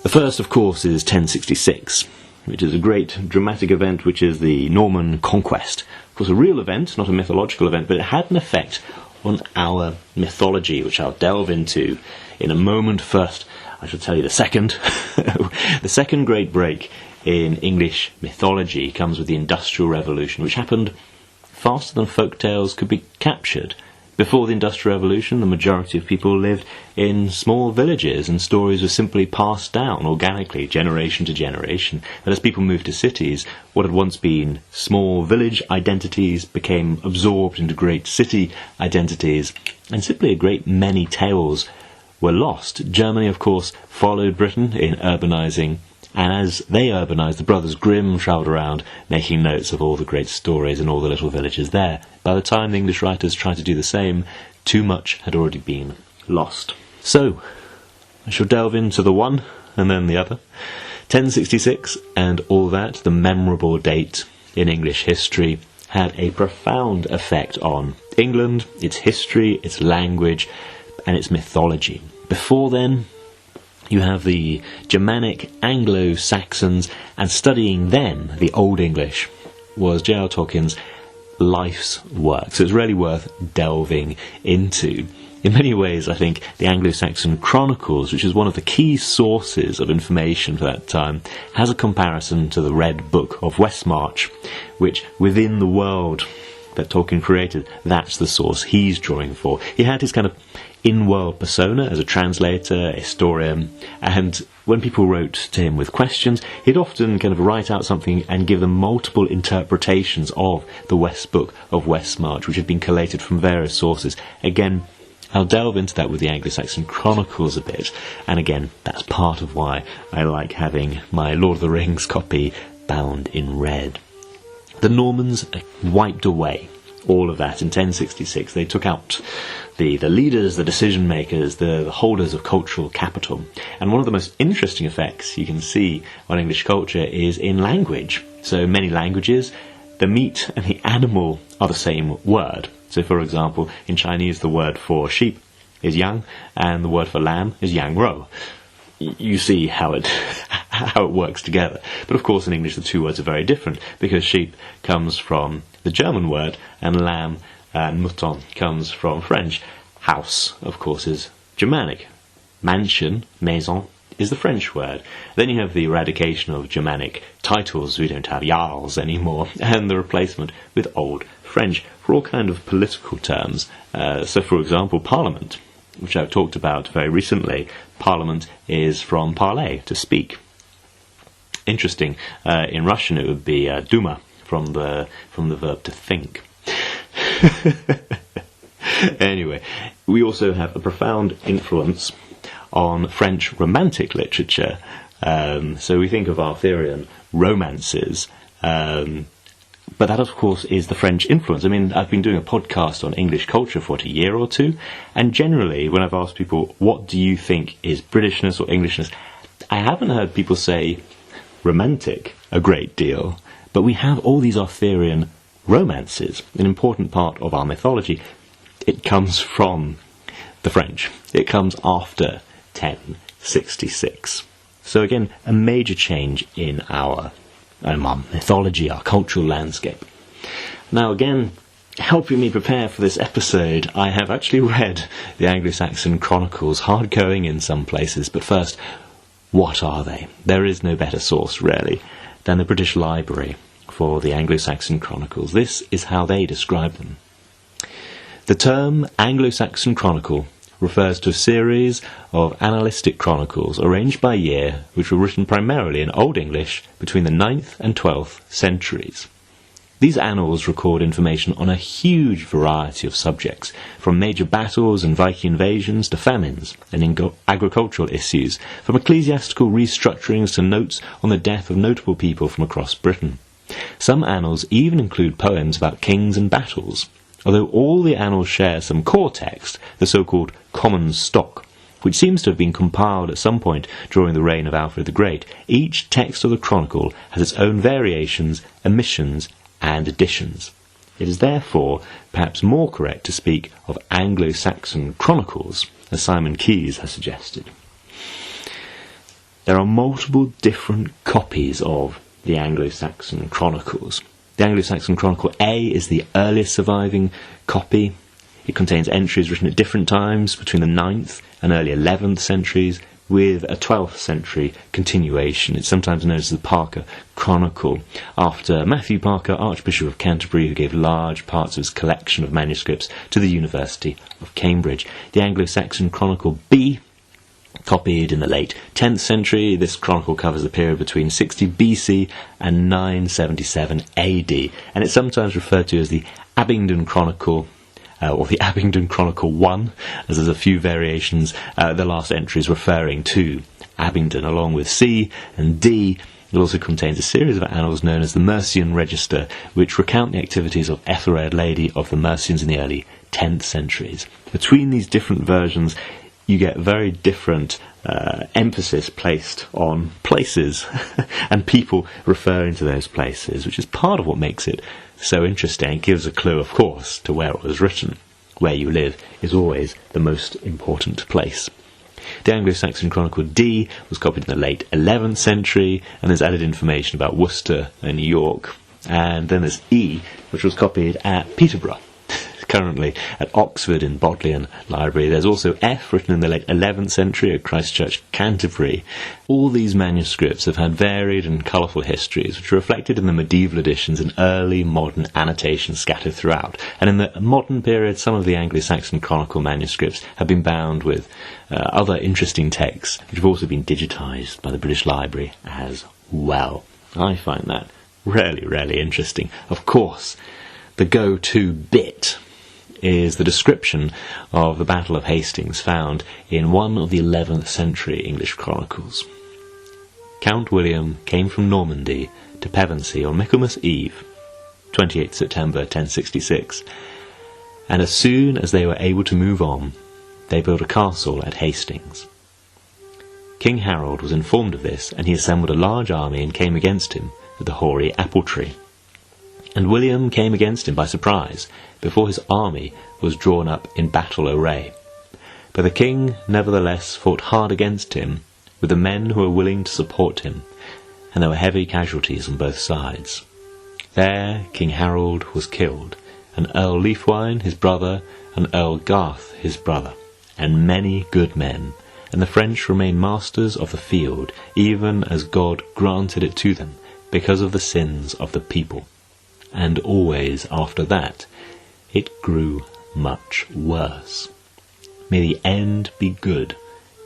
The first, of course, is 1066, which is a great dramatic event, which is the Norman conquest. Of course, a real event, not a mythological event, but it had an effect on our mythology, which I'll delve into in a moment. First, I shall tell you the second. The second great break in English mythology comes with the Industrial Revolution, which happened faster than folk tales could be captured. Before the Industrial Revolution, the majority of people lived in small villages, and stories were simply passed down organically, generation to generation. But as people moved to cities, what had once been small village identities became absorbed into great city identities, and simply a great many tales were lost. Germany, of course, followed Britain in urbanising, and as they urbanised, the Brothers Grimm travelled around making notes of all the great stories and all the little villages there. By the time the English writers tried to do the same, too much had already been lost. So, I shall delve into the one and then the other. 1066 and all that, the memorable date in English history, had a profound effect on England, its history, its language, and its mythology. Before then, you have the Germanic Anglo-Saxons, and studying then the Old English was J.R. Tolkien's life's work. So it's really worth delving into. In many ways, I think the Anglo-Saxon Chronicles, which is one of the key sources of information for that time, has a comparison to the Red Book of Westmarch, which within the world that Tolkien created, that's the source he's drawing for. He had his kind of in-world persona as a translator, historian, and when people wrote to him with questions, he'd often kind of write out something and give them multiple interpretations of the West Book of Westmarch, which had been collated from various sources. Again, I'll delve into that with the Anglo-Saxon Chronicles a bit, and again, that's part of why I like having my Lord of the Rings copy bound in red. The Normans wiped away all of that in 1066. They took out the leaders, the decision makers, the holders of cultural capital. And one of the most interesting effects you can see on English culture is in language. So many languages, the meat and the animal are the same word. So for example, in Chinese the word for sheep is yang, and the word for lamb is yang rou. You see how it works together. But of course in English the two words are very different, because sheep comes from the German word and lamb and mouton comes from French. House, of course, is Germanic. Mansion, maison, is the French word. Then you have the eradication of Germanic titles. We don't have jarls anymore, and the replacement with Old French for all kind of political terms. So for example, Parliament, which I've talked about very recently. Parliament is from parler, to speak. Interesting. In Russian it would be Duma, from the verb to think. Anyway, we also have a profound influence on French Romantic literature. So we think of Arthurian romances, but that of course is the French influence. I mean, I've been doing a podcast on English culture for a year or two, and generally when I've asked people, what do you think is Britishness or Englishness, I haven't heard people say romantic a great deal. But we have all these Arthurian romances, an important part of our mythology. It comes from the French. It comes after 1066. So again, a major change in our mythology, our cultural landscape. Now again, helping me prepare for this episode, I have actually read the Anglo-Saxon Chronicles, hard-going in some places, but first, what are they? There is no better source, really, than the British Library for the Anglo-Saxon Chronicles. This is how they describe them. The term Anglo-Saxon Chronicle refers to a series of annalistic chronicles arranged by year, which were written primarily in Old English between the 9th and 12th centuries. These annals record information on a huge variety of subjects, from major battles and Viking invasions to famines and agricultural issues, from ecclesiastical restructurings to notes on the death of notable people from across Britain. Some annals even include poems about kings and battles. although all the annals share some core text, the so-called common stock, which seems to have been compiled at some point during the reign of Alfred the Great. Each text of the chronicle has its own variations, omissions, and additions. It is therefore perhaps more correct to speak of Anglo-Saxon chronicles, as Simon Keyes has suggested. There are multiple different copies of the Anglo-Saxon chronicles. The Anglo-Saxon Chronicle A is the earliest surviving copy. It contains entries written at different times between the 9th and early 11th centuries, with a 12th century continuation. It's sometimes known as the Parker Chronicle, after Matthew Parker, Archbishop of Canterbury, who gave large parts of his collection of manuscripts to the University of Cambridge. The Anglo-Saxon Chronicle B, copied in the late 10th century. This chronicle covers the period between 60 BC and 977 AD, and it's sometimes referred to as the Abingdon Chronicle, or the Abingdon Chronicle 1, as there's a few variations, the last entries referring to Abingdon, along with C and D. It also contains a series of annals known as the Mercian Register, which recount the activities of Ethelred, Lady of the Mercians in the early 10th centuries. Between these different versions, you get very different emphasis placed on places and people referring to those places, which is part of what makes it so interesting. It gives a clue, of course, to where it was written. Where you live is always the most important place. The Anglo-Saxon Chronicle D was copied in the late 11th century, and there's added information about Worcester and York. And then there's E, which was copied at Peterborough, currently at Oxford in Bodleian Library. There's also F, written in the late 11th century at Christchurch, Canterbury. All these manuscripts have had varied and colourful histories, which are reflected in the medieval editions and early modern annotations scattered throughout. And in the modern period, some of the Anglo-Saxon Chronicle manuscripts have been bound with other interesting texts, which have also been digitised by the British Library as well. I find that really, really interesting. Of course, the go-to bit is the description of the Battle of Hastings found in one of the 11th century English chronicles. Count William came from Normandy to Pevensey on Michaelmas Eve, 28th September 1066, and as soon as they were able to move on, they built a castle at Hastings. King Harold was informed of this, and he assembled a large army and came against him at the hoary apple tree. And William came against him by surprise, before his army was drawn up in battle array. But the king nevertheless fought hard against him, with the men who were willing to support him, and there were heavy casualties on both sides. There King Harold was killed, and Earl Leafwine his brother, and Earl Garth his brother, and many good men, and the French remained masters of the field, even as God granted it to them, because of the sins of the people. And always after that, it grew much worse. May the end be good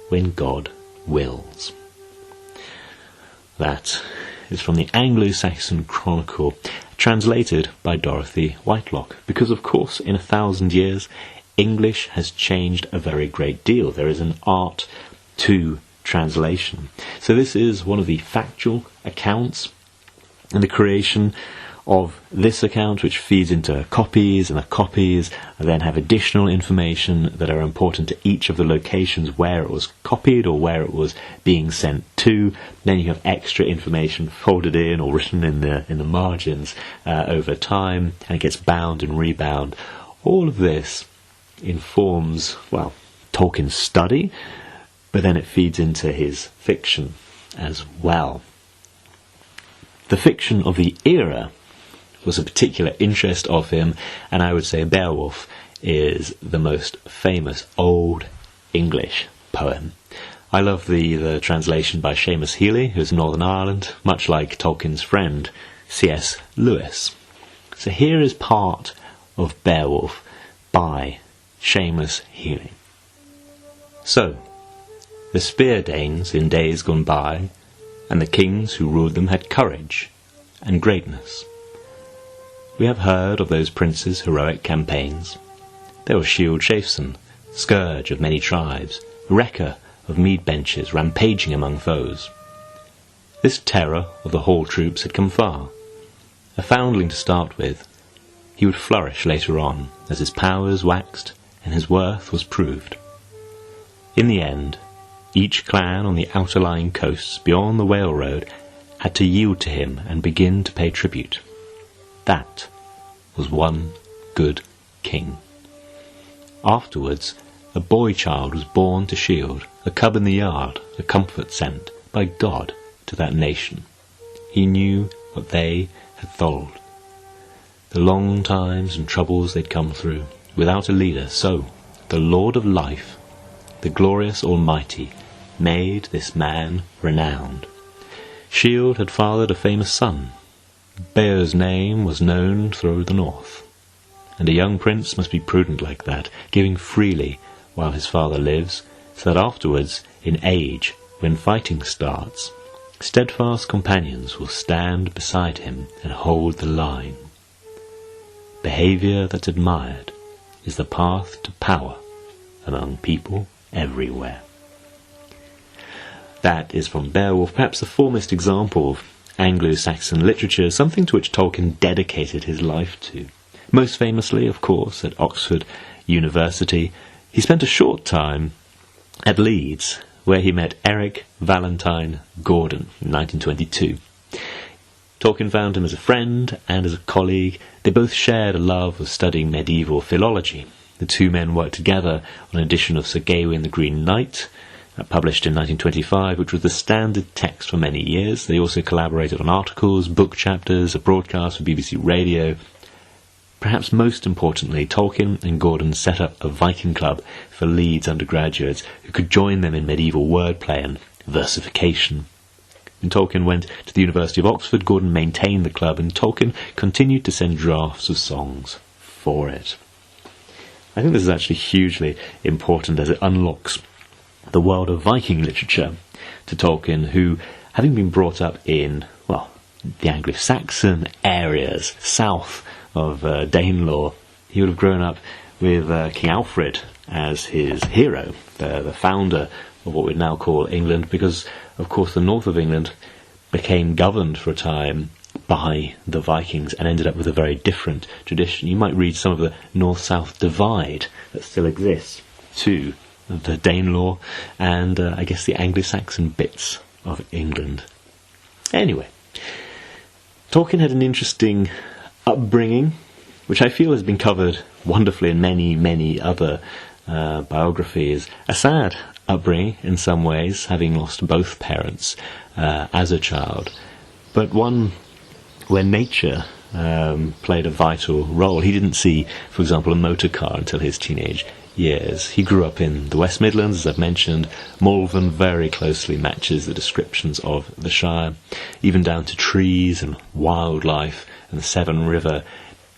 when God wills. That is from the Anglo-Saxon Chronicle, translated by Dorothy Whitelock, because of course in 1,000 years English has changed a very great deal. There is an art to translation. So this is one of the factual accounts, and the creation of this account, which feeds into copies, and the copies then have additional information that are important to each of the locations where it was copied or where it was being sent to. Then you have extra information folded in or written in the margins over time, and it gets bound and rebound. All of this informs, well, Tolkien's study, but then it feeds into his fiction as well. The fiction of the era was a particular interest of him, and I would say Beowulf is the most famous Old English poem. I love the translation by Seamus Healy, who's in Northern Ireland, much like Tolkien's friend C.S. Lewis. So here is part of Beowulf by Seamus Healy. So, the Spear Danes in days gone by, and the kings who ruled them had courage and greatness. We have heard of those princes' heroic campaigns. There was Shield Chafeson, scourge of many tribes, wrecker of mead benches, rampaging among foes. This terror of the hall troops had come far. A foundling to start with, he would flourish later on as his powers waxed and his worth was proved. In the end, each clan on the outer-lying coasts beyond the Whale Road had to yield to him and begin to pay tribute. That was one good king. Afterwards, a boy-child was born to shield, a cub in the yard, a comfort sent by God to that nation. He knew what they had told, the long times and troubles they'd come through, without a leader, so the Lord of Life, the glorious Almighty, made this man renowned. Shield had fathered a famous son. Bear's name was known through the north. And a young prince must be prudent like that, giving freely while his father lives, so that afterwards, in age, when fighting starts, steadfast companions will stand beside him and hold the line. Behaviour that's admired is the path to power among people everywhere. That is from Beowulf, perhaps the foremost example of Anglo-Saxon literature, something to which Tolkien dedicated his life to. Most famously, of course, at Oxford University, he spent a short time at Leeds, where he met Eric Valentine Gordon in 1922. Tolkien found him as a friend and as a colleague. They both shared a love of studying medieval philology. The two men worked together on an edition of Sir Gawain the Green Knight, published in 1925, which was the standard text for many years. They also collaborated on articles, book chapters, a broadcast for BBC Radio. Perhaps most importantly, Tolkien and Gordon set up a Viking club for Leeds undergraduates who could join them in medieval wordplay and versification. When Tolkien went to the University of Oxford, Gordon maintained the club, and Tolkien continued to send drafts of songs for it. I think this is actually hugely important as it unlocks the world of Viking literature to Tolkien, who, having been brought up in, well, the Anglo-Saxon areas south of Danelaw, he would have grown up with King Alfred as his hero, the founder of what we'd now call England, because, of course, the north of England became governed for a time by the Vikings and ended up with a very different tradition. You might read some of the north-south divide that still exists to the Danelaw and, I guess, the Anglo-Saxon bits of England. Anyway, Tolkien had an interesting upbringing, which I feel has been covered wonderfully in many, many other biographies. A sad upbringing in some ways, having lost both parents as a child, but one where nature played a vital role. He didn't see, for example, a motor car until his teenage years. He grew up in the West Midlands, as I've mentioned. Malvern very closely matches the descriptions of the Shire, even down to trees and wildlife, and the Severn River,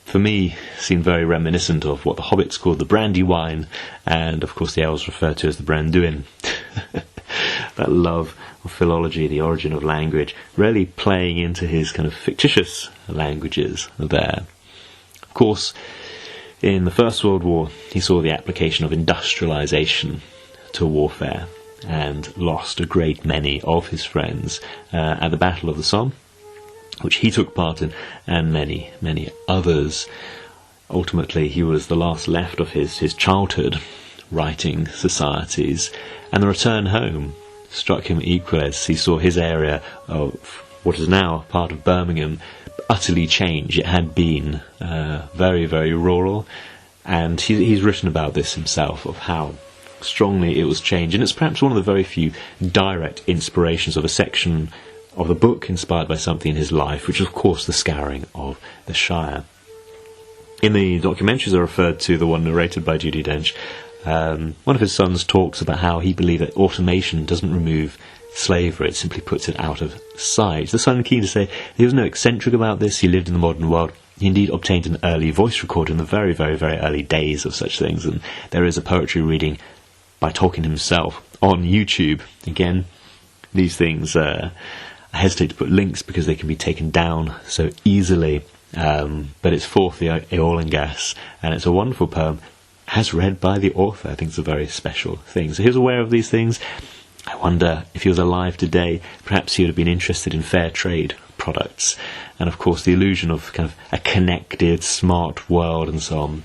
for me, seemed very reminiscent of what the hobbits called the Brandywine, and of course the elves referred to as the Branduin. That love of philology, the origin of language, really playing into his kind of fictitious languages there. Of course, in the First World War, he saw the application of industrialisation to warfare and lost a great many of his friends at the Battle of the Somme, which he took part in, and many, many others. Ultimately, he was the last left of his childhood writing societies, and the return home struck him equally as he saw his area of what is now part of Birmingham utterly change. It had been very, very rural, and he's written about this himself, of how strongly it was changed, and it's perhaps one of the very few direct inspirations of a section of the book inspired by something in his life, which is of course the scouring of the Shire. In the documentaries I referred to, the one narrated by Judi Dench, one of his sons talks about how he believed that automation doesn't remove slavery, it simply puts it out of sight. The son, keen to say, he was no eccentric about this, he lived in the modern world. He indeed obtained an early voice recorder in the very, very, very early days of such things, and there is a poetry reading by Tolkien himself on YouTube. Again, these things, I hesitate to put links because they can be taken down so easily, but it's Forth the Oil and Gas, and it's a wonderful poem, as read by the author. I think it's a very special thing. So he was aware of these things. I wonder if he was alive today, perhaps he would have been interested in fair trade products. And of course the illusion of kind of a connected, smart world and so on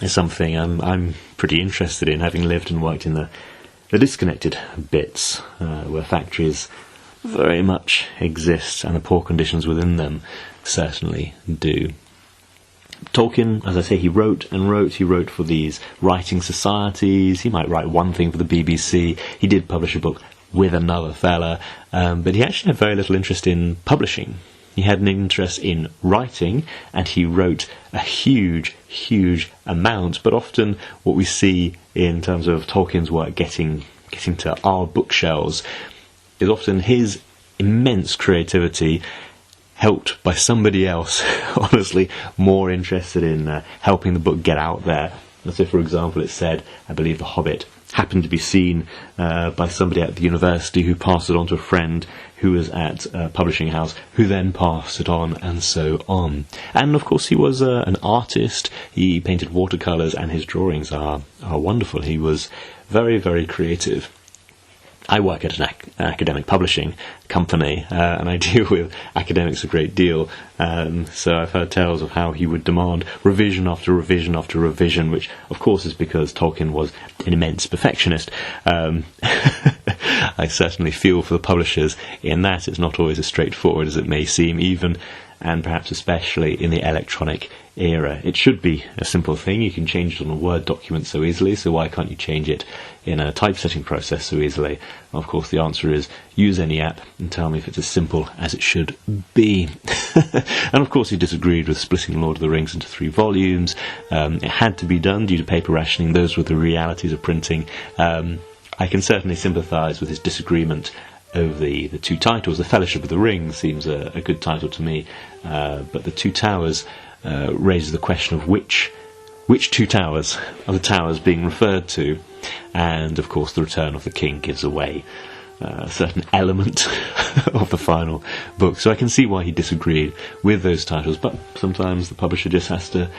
is something I'm pretty interested in, having lived and worked in the disconnected bits, where factories very much exist and the poor conditions within them certainly do. Tolkien, as I say, he wrote and wrote. He wrote for these writing societies. He might write one thing for the BBC. He did publish a book with another fella, but he actually had very little interest in publishing. He had an interest in writing, and he wrote a huge, huge amount, but often what we see in terms of Tolkien's work getting to our bookshelves is often his immense creativity helped by somebody else, honestly, more interested in helping the book get out there. And so, for example, it said, I believe The Hobbit happened to be seen by somebody at the university who passed it on to a friend who was at a publishing house, who then passed it on, and so on. And of course he was an artist. He painted watercolours, and his drawings are wonderful. He was very, very creative. I work at an academic publishing company, and I deal with academics a great deal, so I've heard tales of how he would demand revision after revision after revision, which of course is because Tolkien was an immense perfectionist. I certainly feel for the publishers in that it's not always as straightforward as it may seem, even and perhaps especially in the electronic era. It should be a simple thing. You can change it on a Word document so easily, so why can't you change it in a typesetting process so easily? Well, of course the answer is use any app and tell me if it's as simple as it should be. And of course he disagreed with splitting Lord of the Rings into 3 volumes. It had to be done due to paper rationing. Those were the realities of printing. I can certainly sympathise with his disagreement over the 2 titles. The Fellowship of the Ring seems a good title to me, but the 2 Towers raises the question of which 2 towers are the towers being referred to, and of course the Return of the King gives away a certain element of the final book. So I can see why he disagreed with those titles, but sometimes the publisher just has to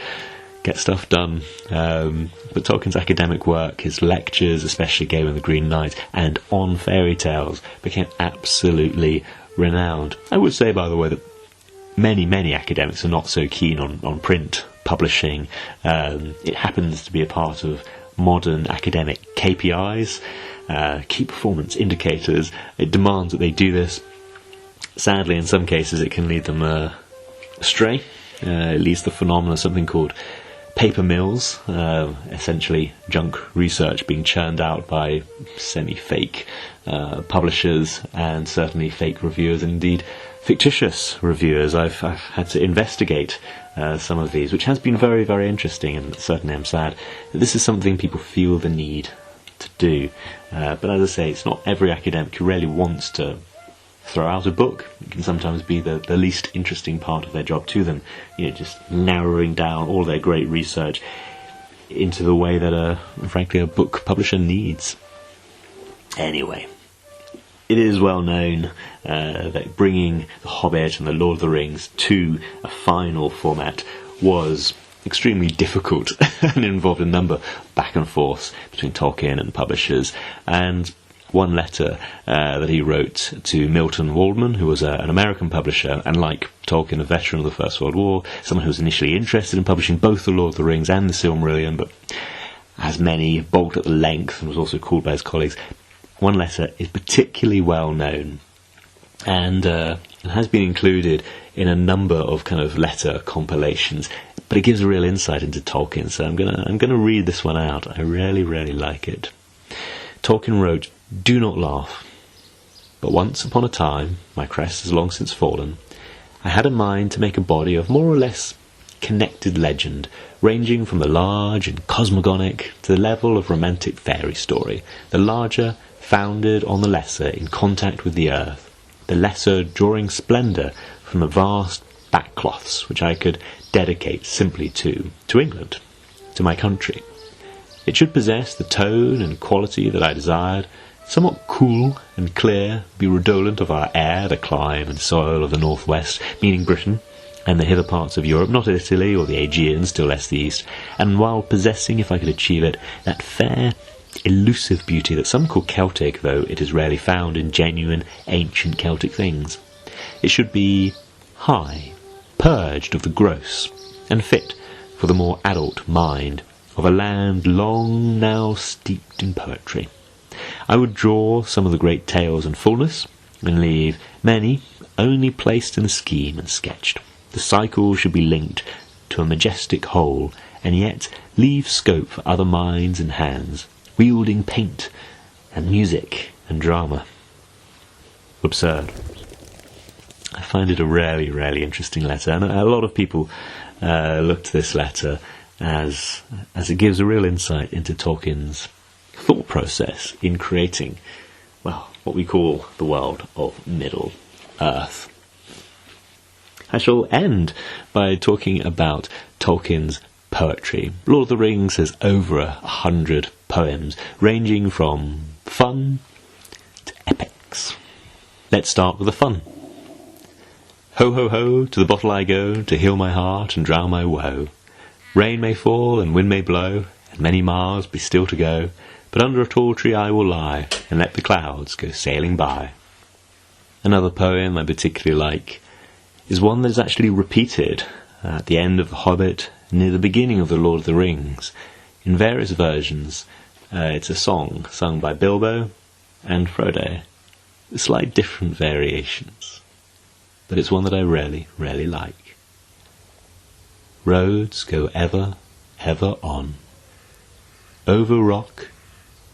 get stuff done. But Tolkien's academic work, his lectures, especially Game of the Green Knight and on fairy tales, became absolutely renowned. I would say, by the way, that many academics are not so keen on print publishing. It happens to be a part of modern academic KPIs, key performance indicators. It demands that they do this. Sadly, in some cases it can lead them astray. It leads to the phenomenon of something called paper mills, essentially junk research being churned out by semi-fake publishers, and certainly fake reviewers, and indeed fictitious reviewers. I've had to investigate some of these, which has been very, very interesting, and certainly I'm sad that this is something people feel the need to do. But as I say, it's not every academic who really wants to throw out a book. It can sometimes be the least interesting part of their job to them, just narrowing down all their great research into the way that frankly a book publisher needs. Anyway, it is well known that bringing The Hobbit and The Lord of the Rings to a final format was extremely difficult and involved a number of back and forths between Tolkien and publishers. And one letter that he wrote to Milton Waldman, who was an American publisher, and like Tolkien, a veteran of the First World War, someone who was initially interested in publishing both The Lord of the Rings and the Silmarillion, but as many balked at the length and was also called by his colleagues. One letter is particularly well known, and has been included in a number of kind of letter compilations, but it gives a real insight into Tolkien, so I'm gonna read this one out. I really, really like it. Tolkien wrote, "Do not laugh. But once upon a time, my crest has long since fallen, I had a mind to make a body of more or less connected legend, ranging from the large and cosmogonic to the level of romantic fairy story, the larger founded on the lesser in contact with the earth, the lesser drawing splendour from the vast backcloths which I could dedicate simply to England, to my country. It should possess the tone and quality that I desired, somewhat cool and clear, be redolent of our air, the clime and soil of the northwest, meaning Britain, and the hither parts of Europe, not Italy or the Aegean, still less the east, and while possessing, if I could achieve it, that fair, elusive beauty that some call Celtic, though it is rarely found in genuine, ancient Celtic things. It should be high, purged of the gross, and fit for the more adult mind of a land long now steeped in poetry. I would draw some of the great tales in fullness, and leave many only placed in the scheme and sketched. The cycle should be linked to a majestic whole, and yet leave scope for other minds and hands, wielding paint and music and drama. Absurd. I find it a really, really interesting letter, and a lot of people look to this letter as it gives a real insight into Tolkien's thought process in creating, well, what we call the world of Middle-earth. I shall end by talking about Tolkien's poetry. Lord of the Rings has over 100 poems, ranging from fun to epics. Let's start with the fun. Ho, ho, ho, to the bottle I go, to heal my heart and drown my woe. Rain may fall and wind may blow, and many miles be still to go, but under a tall tree I will lie, and let the clouds go sailing by. Another poem I particularly like is one that is actually repeated at the end of The Hobbit, near the beginning of The Lord of the Rings. In various versions, it's a song sung by Bilbo and Frodo. Slight different variations, but it's one that I really, really like. Roads go ever, ever on, over rock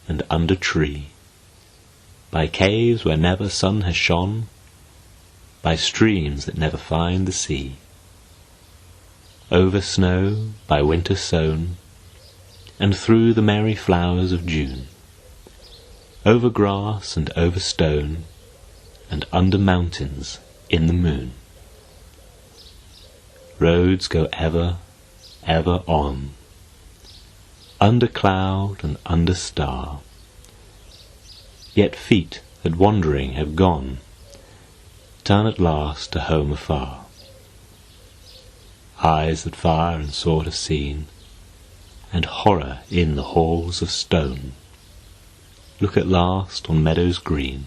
and under tree, by caves where never sun has shone, by streams that never find the sea, over snow by winter sown, and through the merry flowers of June, over grass and over stone, and under mountains in the moon. Roads go ever, ever on, under cloud and under star, yet feet that wandering have gone, turn at last to home afar. Eyes that fire and sword have seen, and horror in the halls of stone, look at last on meadows green,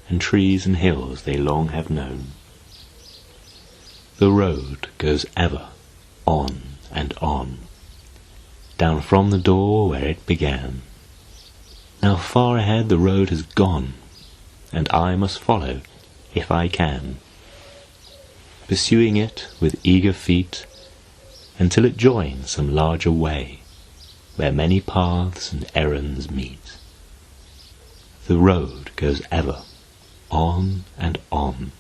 and trees and hills they long have known. The road goes ever on and on, down from the door where it began. Now far ahead the road has gone, and I must follow if I can, pursuing it with eager feet, until it joins some larger way, where many paths and errands meet. The road goes ever on and on,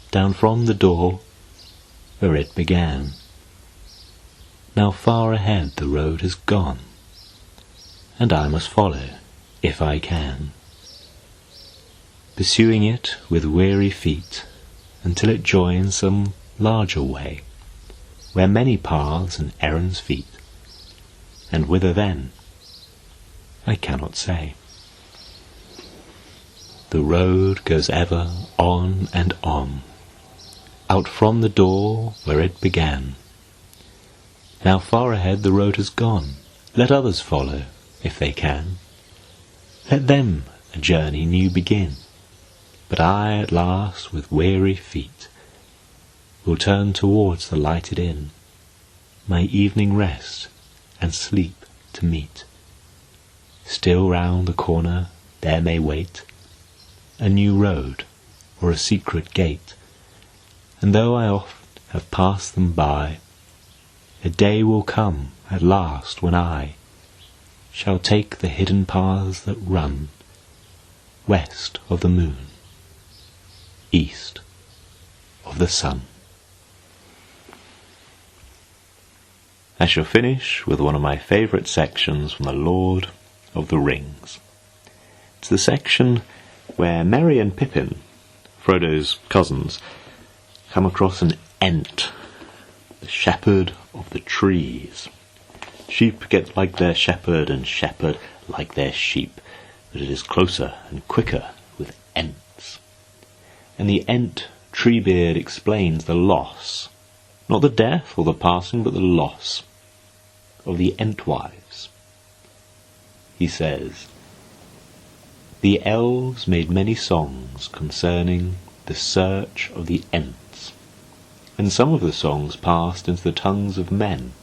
down from the door where it began. Now far ahead the road has gone, and I must follow if I can, pursuing it with weary feet, until it joins some larger way, where many paths and errands feet, and whither then I cannot say. The road goes ever on and on, out from the door where it began. Now far ahead the road has gone, let others follow if they can. Let them a journey new begin, but I at last with weary feet will turn towards the lighted inn, my evening rest and sleep to meet. Still round the corner there may wait a new road or a secret gate, and though I oft have passed them by, a day will come at last when I shall take the hidden paths that run west of the moon, east of the sun. I shall finish with one of my favourite sections from The Lord of the Rings. It's the section where Merry and Pippin, Frodo's cousins, come across an Ent, the shepherd of the trees. Sheep get like their shepherd, and shepherd like their sheep, but it is closer and quicker with Ents. And the Ent Treebeard explains the loss, not the death or the passing, but the loss of the Entwives. He says, "The elves made many songs concerning The Search of the Ents, and some of the songs passed into the tongues of men.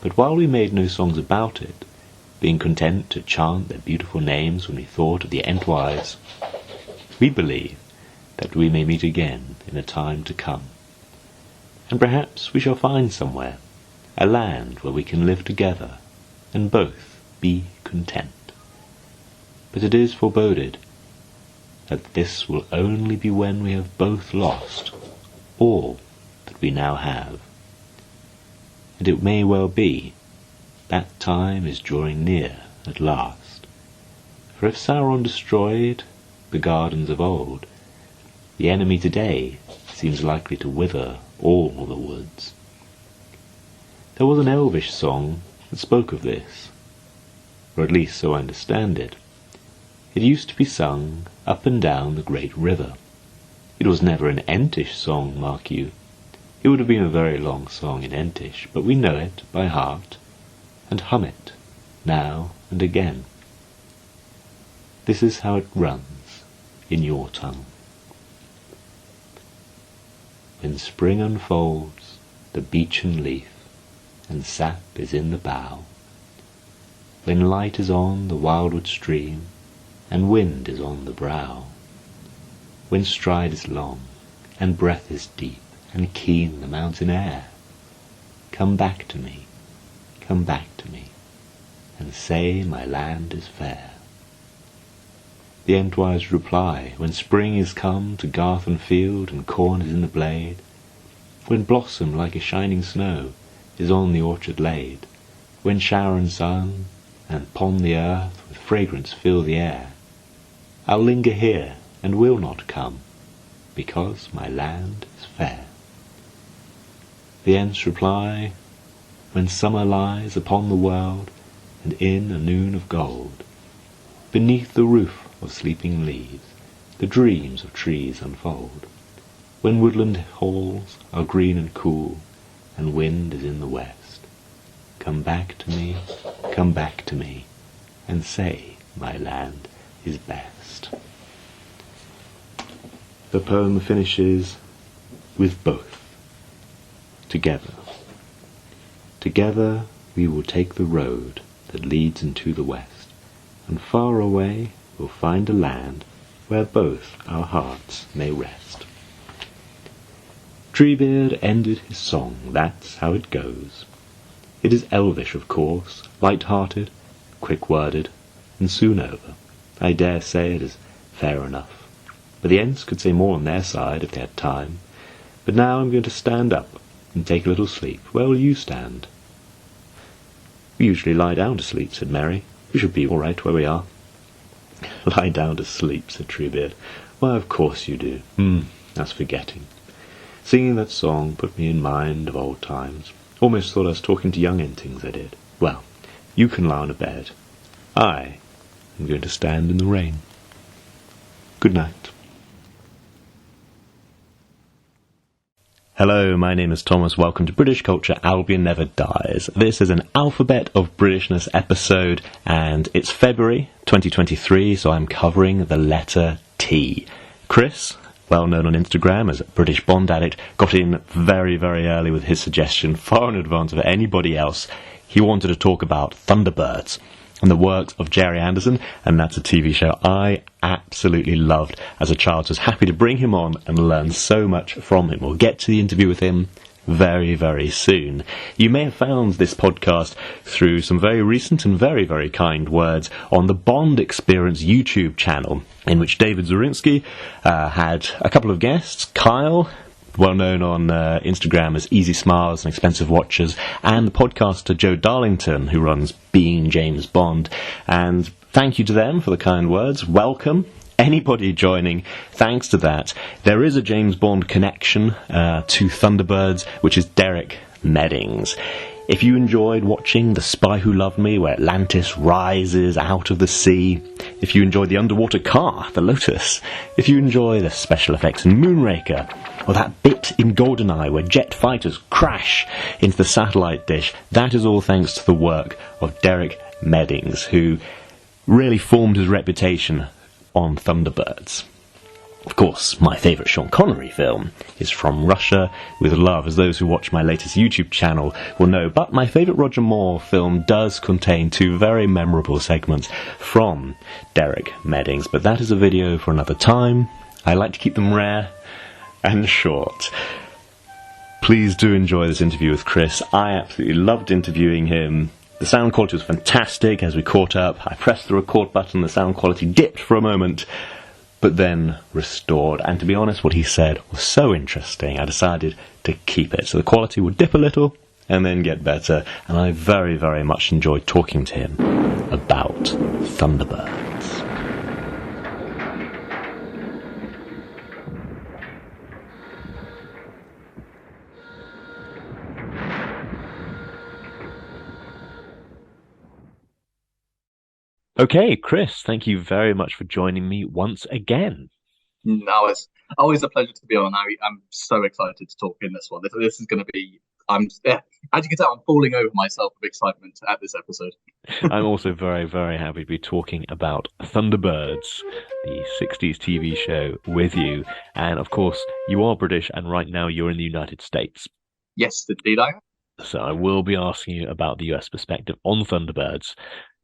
But while we made no songs about it, being content to chant their beautiful names when we thought of the Entwise, we believe that we may meet again in a time to come, and perhaps we shall find somewhere a land where we can live together and both be content. But it is foreboded that this will only be when we have both lost all that we now have. And it may well be that time is drawing near at last. For if Sauron destroyed the gardens of old, the enemy today seems likely to wither all the woods. There was an elvish song that spoke of this, or at least so I understand it. It used to be sung up and down the great river. It was never an Entish song, mark you. It would have been a very long song in Entish, but we know it by heart, and hum it now and again. This is how it runs in your tongue. When spring unfolds the beechen leaf, and sap is in the bough, when light is on the wildwood stream, and wind is on the brow, when stride is long, and breath is deep, and keen the mountain air, come back to me, and say my land is fair. The Entwise reply, when spring is come to garth and field, and corn is in the blade, when blossom like a shining snow is on the orchard laid, when shower and sun and upon the earth with fragrance fill the air, I'll linger here and will not come, because my land is fair. The Ents reply, when summer lies upon the world, and in a noon of gold, beneath the roof of sleeping leaves, the dreams of trees unfold, when woodland halls are green and cool, and wind is in the west, come back to me, and say my land is best. The poem finishes with both. Together. Together we will take the road that leads into the west, and far away we'll find a land where both our hearts may rest. Treebeard ended his song, that's how it goes. It is elvish, of course, light-hearted, quick-worded, and soon over. I dare say it is fair enough. But the Ents could say more on their side if they had time. But now I'm going to stand up and take a little sleep. Where will you stand? We usually lie down to sleep, said Mary. We should be all right where we are. Lie down to sleep, said Treebeard. Why, of course you do. That's forgetting. Singing that song put me in mind of old times. Almost thought I was talking to young Entings, I did. Well, you can lie on a bed. I am going to stand in the rain. Good night. Hello, my name is Thomas. Welcome to British Culture, Albion Never Dies. This is an Alphabet of Britishness episode, and it's February 2023, so I'm covering the letter T. Chris, well known on Instagram as British Bond Addict, got in very, very early with his suggestion, far in advance of anybody else. He wanted to talk about Thunderbirds and the works of Gerry Anderson, and that's a TV show I absolutely loved as a child. So I was happy to bring him on and learn so much from him. We'll get to the interview with him very, very soon. You may have found this podcast through some very recent and very, very kind words on the Bond Experience YouTube channel, in which David Zorinsky had a couple of guests, Kyle, well known on Instagram as Easy Smiles and Expensive Watches, and the podcaster Joe Darlington, who runs Being James Bond. And thank you to them for the kind words. Welcome. Anybody joining, thanks to that. There is a James Bond connection to Thunderbirds, which is Derek Meddings. If you enjoyed watching The Spy Who Loved Me, where Atlantis rises out of the sea, if you enjoyed the underwater car, the Lotus, if you enjoy the special effects in Moonraker, or that bit in GoldenEye where jet fighters crash into the satellite dish, that is all thanks to the work of Derek Meddings, who really formed his reputation on Thunderbirds. Of course, my favourite Sean Connery film is From Russia with Love, as those who watch my latest YouTube channel will know, but my favourite Roger Moore film does contain two very memorable segments from Derek Meddings, but that is a video for another time. I like to keep them rare and short. Please do enjoy this interview with Chris. I absolutely loved interviewing him. The sound quality was fantastic as we caught up. I pressed the record button, the sound quality dipped for a moment, but then restored. And to be honest, what he said was so interesting, I decided to keep it. So the quality would dip a little and then get better. And I very, very much enjoyed talking to him about Thunderbirds. Okay, Chris, thank you very much for joining me once again. No, it's always a pleasure to be on. I'm so excited to talk in this one. This is going to be, as you can tell, I'm falling over myself with excitement at this episode. I'm also very, very happy to be talking about Thunderbirds, the 60s TV show, with you. And of course, you are British, and right now you're in the United States. Yes, indeed I am. So I will be asking you about the US perspective on Thunderbirds,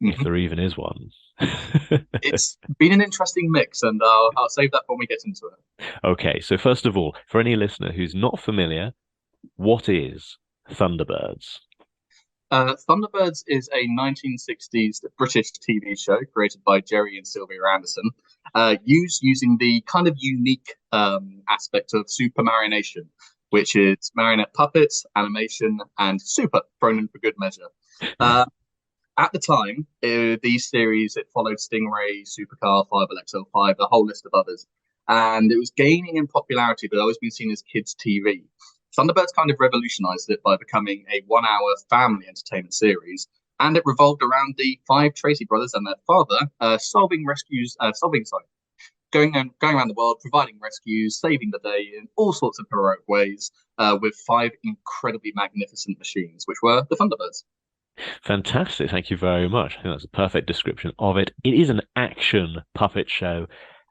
if there even is one. It's been an interesting mix, and I'll save that when we get into it. Okay, so first of all, for any listener who's not familiar, what is Thunderbirds? Thunderbirds is a 1960s British TV show created by Jerry and Sylvia Anderson, using the kind of unique aspect of super marination, which is marionette puppets, animation, and super thrown in for good measure. At the time, these series, it followed Stingray, Supercar, Fireball XL5, a whole list of others. And it was gaining in popularity, but always been seen as kids' TV. Thunderbirds kind of revolutionized it by becoming a 1-hour family entertainment series. And it revolved around the 5 Tracy brothers and their father going around the world, providing rescues, saving the day in all sorts of heroic ways, with 5 incredibly magnificent machines, which were the Thunderbirds. Fantastic, thank you very much. I think that's a perfect description of it. It is an action puppet show,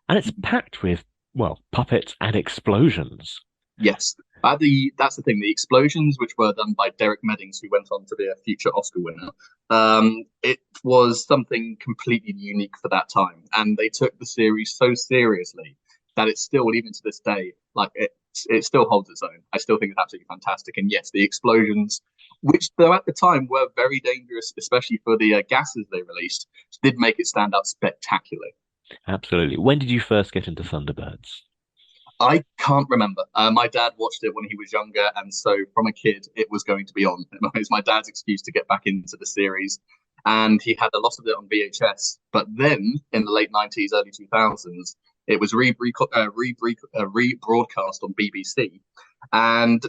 and it's packed with, well, puppets and explosions. Yes, that's the thing. The explosions, which were done by Derek Meddings, who went on to be a future Oscar winner, it was something completely unique for that time. And they took the series so seriously that it's still, even to this day, like it still holds its own. I still think it's absolutely fantastic. And yes, the explosions, which though at the time were very dangerous, especially for the gases they released, did make it stand out spectacularly. Absolutely. When did you first get into Thunderbirds? I can't remember. My dad watched it when he was younger, and so from a kid, it was going to be on. It was my dad's excuse to get back into the series, and he had a lot of it on VHS. But then, in the late 90s, early 2000s, it was rebroadcast on BBC, and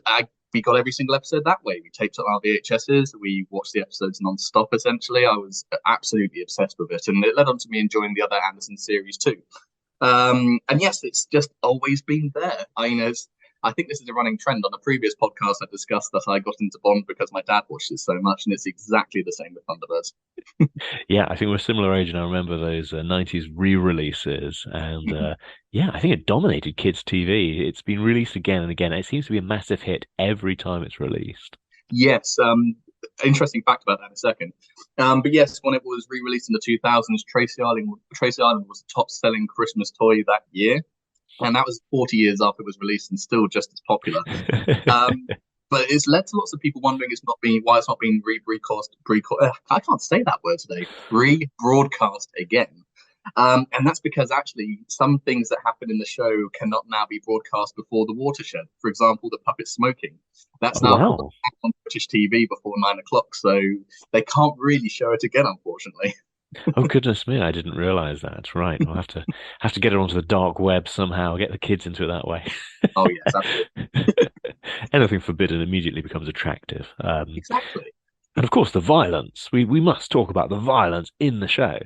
we got every single episode that way. We taped it on our VHSs. We watched the episodes non-stop, essentially. I was absolutely obsessed with it, and it led on to me enjoying the other Anderson series too. And yes, it's just always been there. I think this is a running trend. On the previous podcast, I discussed that I got into Bond because my dad watched it so much, and it's exactly the same with Thunderbirds. Yeah, I think we're a similar age, and I remember those 90s re-releases, and yeah, I think it dominated kids' TV. It's been released again and again. It seems to be a massive hit every time it's released. Yes, interesting fact about that in a second. But yes, when it was re-released in the 2000s, Tracy Island was the top-selling Christmas toy that year. And that was 40 years after it was released and still just as popular. But it's led to lots of people wondering why it's not being I can't say that word today. Rebroadcast again. And that's because actually some things that happen in the show cannot now be broadcast before the watershed. For example, the puppet smoking. That's now on British TV before 9 o'clock. So they can't really show it again, unfortunately. Oh goodness me! I didn't realise that. Right, we'll have to get it onto the dark web somehow. Get the kids into it that way. Oh yes, absolutely. Anything forbidden immediately becomes attractive. Exactly. And of course, the violence. We must talk about the violence in the show.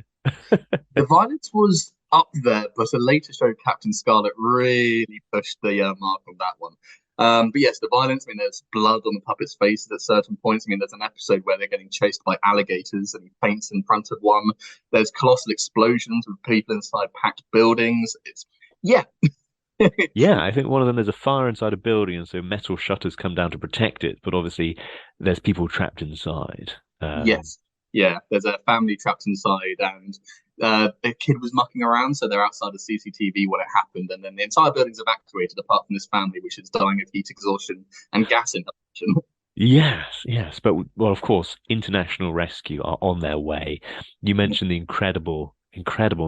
The violence was up there, but a later show, Captain Scarlet, really pushed the mark on that one. But yes, the violence, there's blood on the puppet's faces at certain points. There's an episode where they're getting chased by alligators and he faints in front of one. There's colossal explosions with people inside packed buildings. Yeah, I think one of them, there's a fire inside a building, and so metal shutters come down to protect it. But obviously, there's people trapped inside. Yes. Yeah, there's a family trapped inside, and the kid was mucking around, so they're outside the CCTV when it happened, and then the entire building's evacuated apart from this family, which is dying of heat exhaustion and gas inhalation. Yes, yes, but well, of course, international rescue are on their way. You mentioned the incredible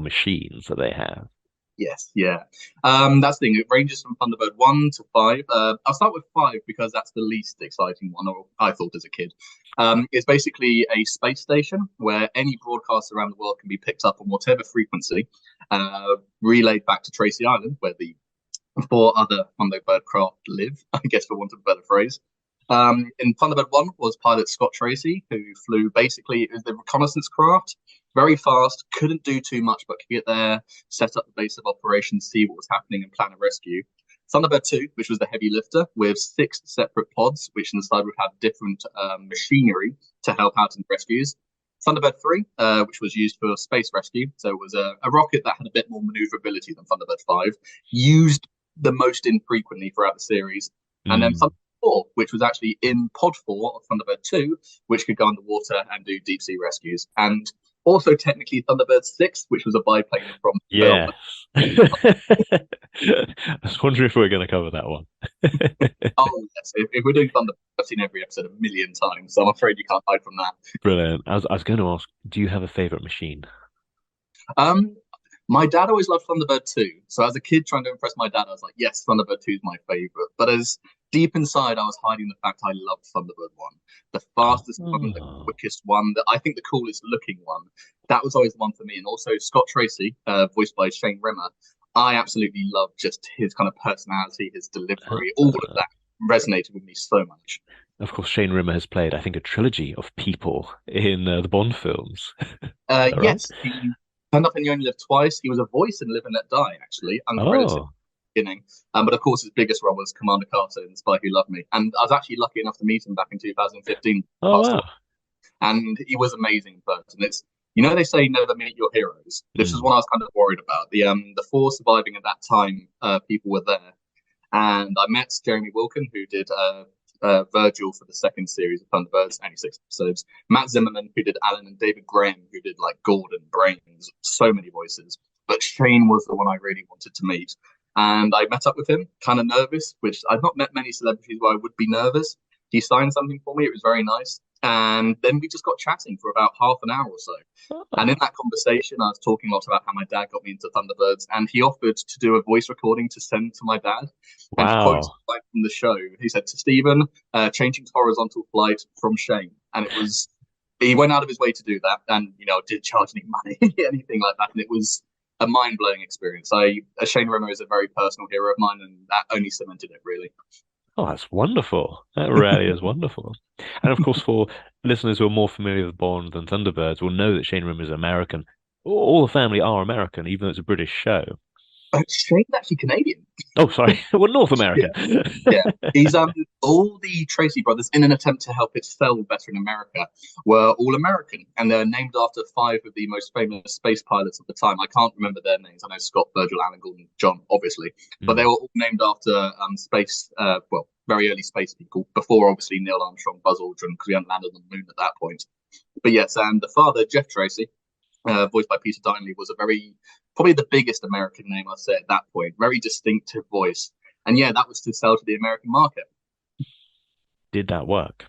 machines that they have. Yes, yeah. That's the thing. It ranges from Thunderbird 1 to 5. I'll start with 5 because that's the least exciting one, or I thought as a kid. It's basically a space station where any broadcast around the world can be picked up on whatever frequency, relayed back to Tracy Island, where the four other Thunderbird craft live, I guess for want of a better phrase. In Thunderbird 1 was pilot Scott Tracy, who flew basically, it was the reconnaissance craft, very fast, couldn't do too much, but could get there, set up the base of operations, see what was happening, and plan a rescue. Thunderbird 2, which was the heavy lifter, with 6 separate pods, which inside would have different machinery to help out in rescues. Thunderbird 3, which was used for space rescue, so it was a rocket that had a bit more maneuverability than Thunderbird 5, used the most infrequently throughout the series. And then Mm. 4, which was actually in Pod 4 of Thunderbird 2, which could go underwater and do deep sea rescues. And also technically Thunderbird 6, which was a biplane from the film. Yes. I was wondering if we are going to cover that one. Oh, yes. If we're doing Thunderbird, I've seen every episode a million times, so I'm afraid you can't hide from that. Brilliant. I was going to ask, do you have a favorite machine? Um, my dad always loved Thunderbird 2. So as a kid trying to impress my dad, I was like, yes, Thunderbird 2 is my favorite. But as deep inside, I was hiding the fact I loved Thunderbird 1. The fastest one, the Oh, quickest one, I think the coolest looking one. That was always the one for me. And also Scott Tracy, voiced by Shane Rimmer. I absolutely loved just his kind of personality, his delivery, all of that resonated with me so much. of course, Shane Rimmer has played, I think, a trilogy of people in the Bond films. Is that right? Yes, he turned up in You Only Live Twice. He was a voice in Live and Let Die, actually, uncredited Oh, beginning. But of course, his biggest role was Commander Carter in The Spy Who Loved Me. And I was actually lucky enough to meet him back in 2015. oh Passed away. wow. And he was amazing in person. It's they say never meet your heroes. This is Mm. what I was kind of worried about. The four surviving at that time, people were there, and I met Jeremy Wilkin, who did Virgil for the second series of Thunderbirds, only 6 episodes. Matt Zimmerman, who did Alan, and David Graham, who did like Gordon, Brains, so many voices. But Shane was the one I really wanted to meet. And I met up with him, kind of nervous, which I've not met many celebrities where I would be nervous. He signed something for me. It was very nice. And then we just got chatting for about half an hour or so. And in Oh, that conversation, I was talking a lot about how my dad got me into Thunderbirds, and he offered to do a voice recording to send to my dad. And to quote wow. like from the show, he said to Stephen, changing to horizontal flight from Shane. And he went out of his way to do that, and didn't charge any money, anything like that. And it was a mind blowing experience. Shane Rimmer is a very personal hero of mine, and that only cemented it really. Oh, that's wonderful. That really is wonderful. And of course, for listeners who are more familiar with Bond than Thunderbirds, will know that Shane Rimmer is American. All the family are American, even though it's a British show. Shane's actually Canadian. Oh, sorry. Well, North American. Yeah, he's all the Tracy brothers, in an attempt to help it sell better in America, were all American, and they're named after 5 of the most famous space pilots of the time. I can't remember their names. I know Scott, Virgil, Alan, Gordon, John, obviously, but they Mm. were all named after space, very early space people before obviously Neil Armstrong, Buzz Aldrin, because we hadn't landed on the moon at that point. But yes, and the father, Jeff Tracy, voiced by Peter Dineley, was probably the biggest American name I'd say at that point. Very distinctive voice. And yeah, that was to sell to the American market. Did that work?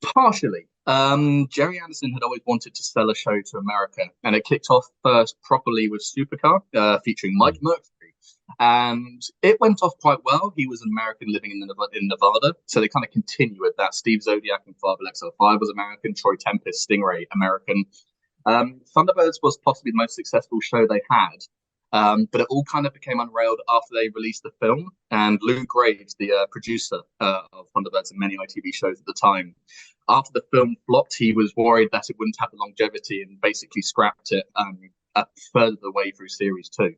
Partially. Jerry Anderson had always wanted to sell a show to America, and it kicked off first properly with Supercar, featuring Mike Mercury. And it went off quite well. He was an American living in Nevada, so they kind of continue with that. Steve Zodiac and Father XL5 was American, Troy Tempest, Stingray, American. Thunderbirds was possibly the most successful show they had, but it all kind of became unrailed after they released the film. And Lou Graves, the producer of Thunderbirds and many ITV shows at the time, after the film flopped, he was worried that it wouldn't have the longevity and basically scrapped it a further away through series 2.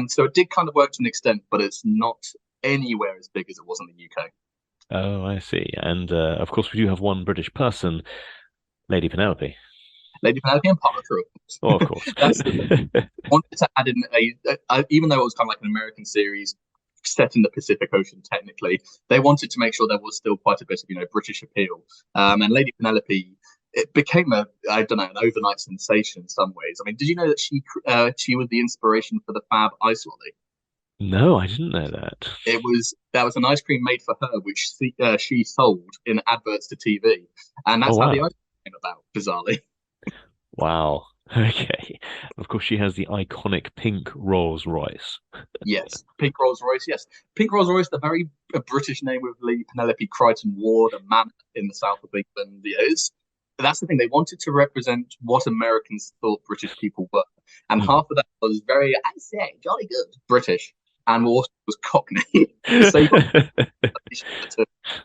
So it did kind of work to an extent, but it's not anywhere as big as it was in the UK. Oh, I see. And of course, we do have one British person, Lady Penelope. Lady Penelope and Parker, of course. Oh, of course. That's the thing. Wanted to add in even though it was kind of like an American series set in the Pacific Ocean, technically, they wanted to make sure there was still quite a bit of British appeal. And Lady Penelope, it became an overnight sensation in some ways. I mean, did you know that she was the inspiration for the Fab Ice Lolly? No, I didn't know that. That was an ice cream made for her, which she sold in adverts to TV, and that's Oh, how the wow. ice cream came about, bizarrely. Wow. Okay. Of course, she has the iconic pink Rolls Royce. Yes, Pink Rolls Royce. Yes, Pink Rolls Royce, the very British name of Lady Penelope Crichton Ward, a manor in the south of England. That's the thing. They wanted to represent what Americans thought British people were, and Hmm. half of that was very, I say, jolly good British, and also was Cockney. So you got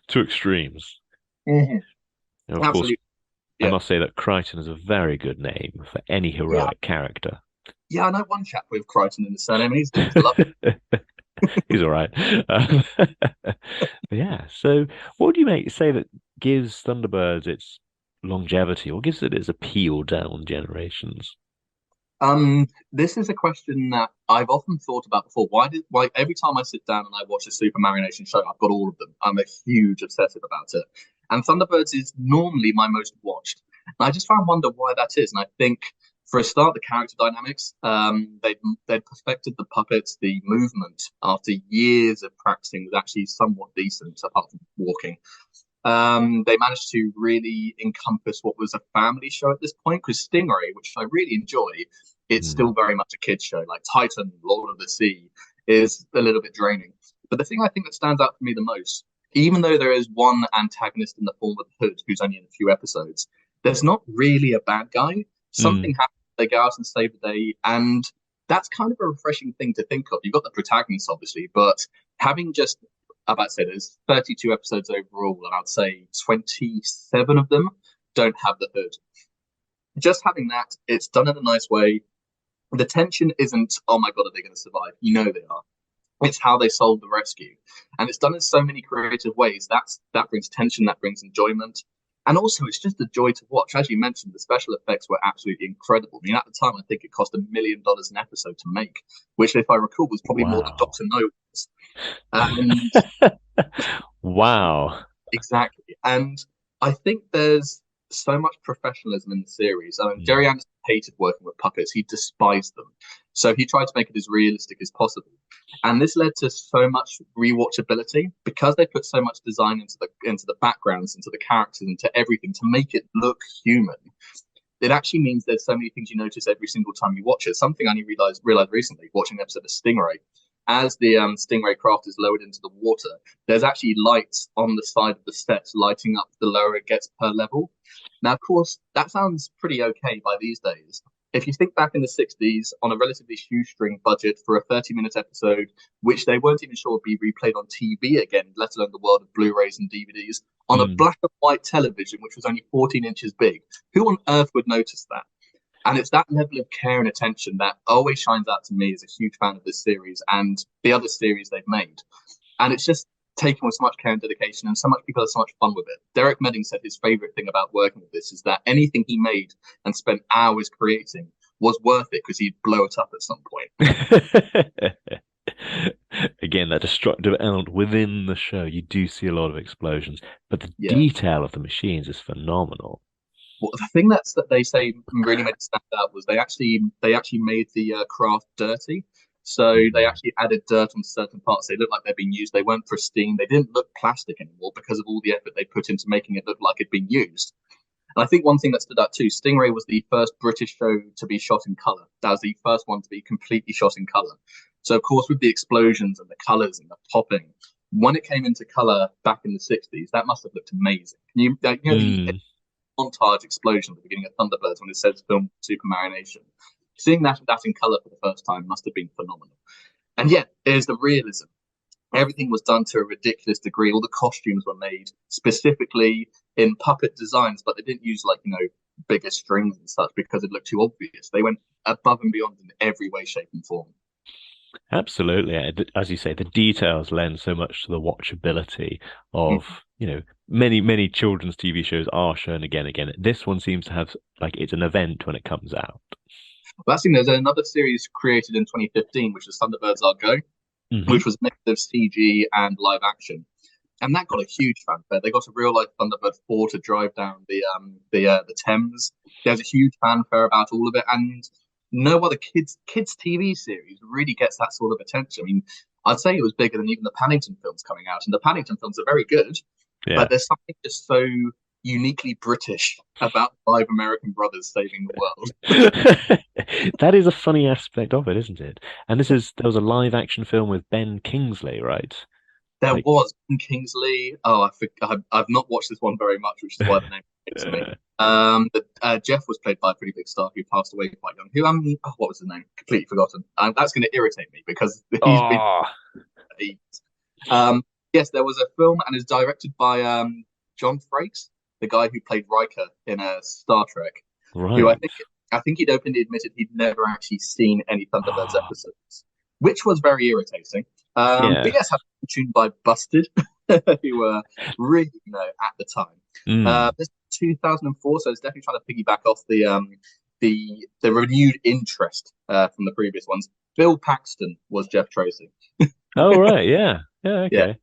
Two extremes. Mhm. And of course, Absolutely. I Yeah. must say that Crichton is a very good name for any heroic character. Yeah, I know one chap with Crichton in the surname, and he's lovely. He's all right. Yeah. So, what do you say that gives Thunderbirds its longevity, or gives it its appeal down generations? This is a question that I've often thought about before. Why every time I sit down and I watch a Super Mario Nation show, I've got all of them. I'm a huge obsessive about it. And Thunderbirds is normally my most watched. And I just try and wonder why that is. And I think for a start, the character dynamics, they'd perfected the puppets, the movement after years of practicing was actually somewhat decent, apart from walking. They managed to really encompass what was a family show at this point, because Stingray, which I really enjoy, it's still very much a kids show. Like Titan, Lord of the Sea, is a little bit draining. But the thing I think that stands out for me the most, even though there is one antagonist in the form of the Hood, who's only in a few episodes, there's not really a bad guy. Something happens, they go out and save the day, and that's kind of a refreshing thing to think of. You've got the protagonist, obviously, but having just about to say there's 32 episodes overall, and I'd say 27 of them don't have the Hood. Just having that, it's done in a nice way. The tension isn't, oh my God, are they going to survive? You know they are. It's how they solve the rescue. And it's done in so many creative ways. That brings tension, that brings enjoyment. And also, it's just a joy to watch. As you mentioned, the special effects were absolutely incredible. I mean, at the time, I think it cost $1 million an episode to make, which, if I recall, was probably more than Wow. Doctor No was. And Wow. exactly. And I think there's so much professionalism in the series. I mean, Jerry Anderson hated working with puppets. He despised them. So he tried to make it as realistic as possible. And this led to so much rewatchability because they put so much design into the backgrounds, into the characters, into everything to make it look human. It actually means there's so many things you notice every single time you watch it. Something I only realized recently watching an episode of Stingray. As the Stingray craft is lowered into the water, there's actually lights on the side of the steps lighting up the lower it gets per level. Now, of course, that sounds pretty okay by these days. If you think back in the 60s on a relatively shoestring budget for a 30-minute episode, which they weren't even sure would be replayed on TV again, let alone the world of Blu-rays and DVDs, on a black and white television, which was only 14 inches big, who on earth would notice that? And it's that level of care and attention that always shines out to me as a huge fan of this series and the other series they've made. And it's just taken with so much care and dedication, and so much people have so much fun with it. Derek Medding said his favorite thing about working with this is that anything he made and spent hours creating was worth it because he'd blow it up at some point. Again, that destructive element within the show, you do see a lot of explosions, but the Yeah. detail of the machines is phenomenal. Well, the thing that they say really made it stand out was they actually made the craft dirty. So they actually added dirt on certain parts. They looked like they'd been used. They weren't pristine. They didn't look plastic anymore because of all the effort they put into making it look like it'd been used. And I think one thing that stood out too, Stingray was the first British show to be shot in color. That was the first one to be completely shot in color. So of course, with the explosions and the colors and the popping, when it came into color back in the 60s, that must have looked amazing. The montage explosion at the beginning of Thunderbirds when it says film Super Mario Nation. Seeing that in color for the first time must have been phenomenal. And yet, there's the realism. Everything was done to a ridiculous degree. All the costumes were made specifically in puppet designs, but they didn't use bigger strings and such because it looked too obvious. They went above and beyond in every way, shape, and form. Absolutely. As you say, the details lend so much to the watchability of, many children's TV shows are shown again and again. This one seems to have like it's an event when it comes out. Last thing, there's another series created in 2015, which is Thunderbirds Are Go, Hmm. which was mix of CG and live action, and that got a huge fanfare. They got a real life Thunderbird 4 to drive down the Thames. There's a huge fanfare about all of it, and no other kids TV series really gets that sort of attention. I mean, I'd say it was bigger than even the Paddington films coming out, and the Paddington films are very good, Yeah. but there's something just so uniquely British about five American brothers saving the world. That is a funny aspect of it, isn't it? And there was a live action film with Ben Kingsley, right? There Like, was Ben Kingsley. Oh, I've not watched this one very much, which is why the name came to me. Jeff was played by a pretty big star who passed away quite young. What was his name? Completely forgotten. That's going to irritate me because he's been. oh, Um, yes, there was a film and it's directed by John Frakes, the guy who played Riker in Star Trek. Who right. I think he'd openly admitted he'd never actually seen any Thunderbirds episodes, which was very irritating. Yeah. But yes, had tuned by Busted, who were really, at the time. Mm. This is 2004, so it's definitely trying to piggyback off the renewed interest from the previous ones. Bill Paxton was Jeff Tracy. Oh, right. Yeah. Yeah. Yeah, Okay.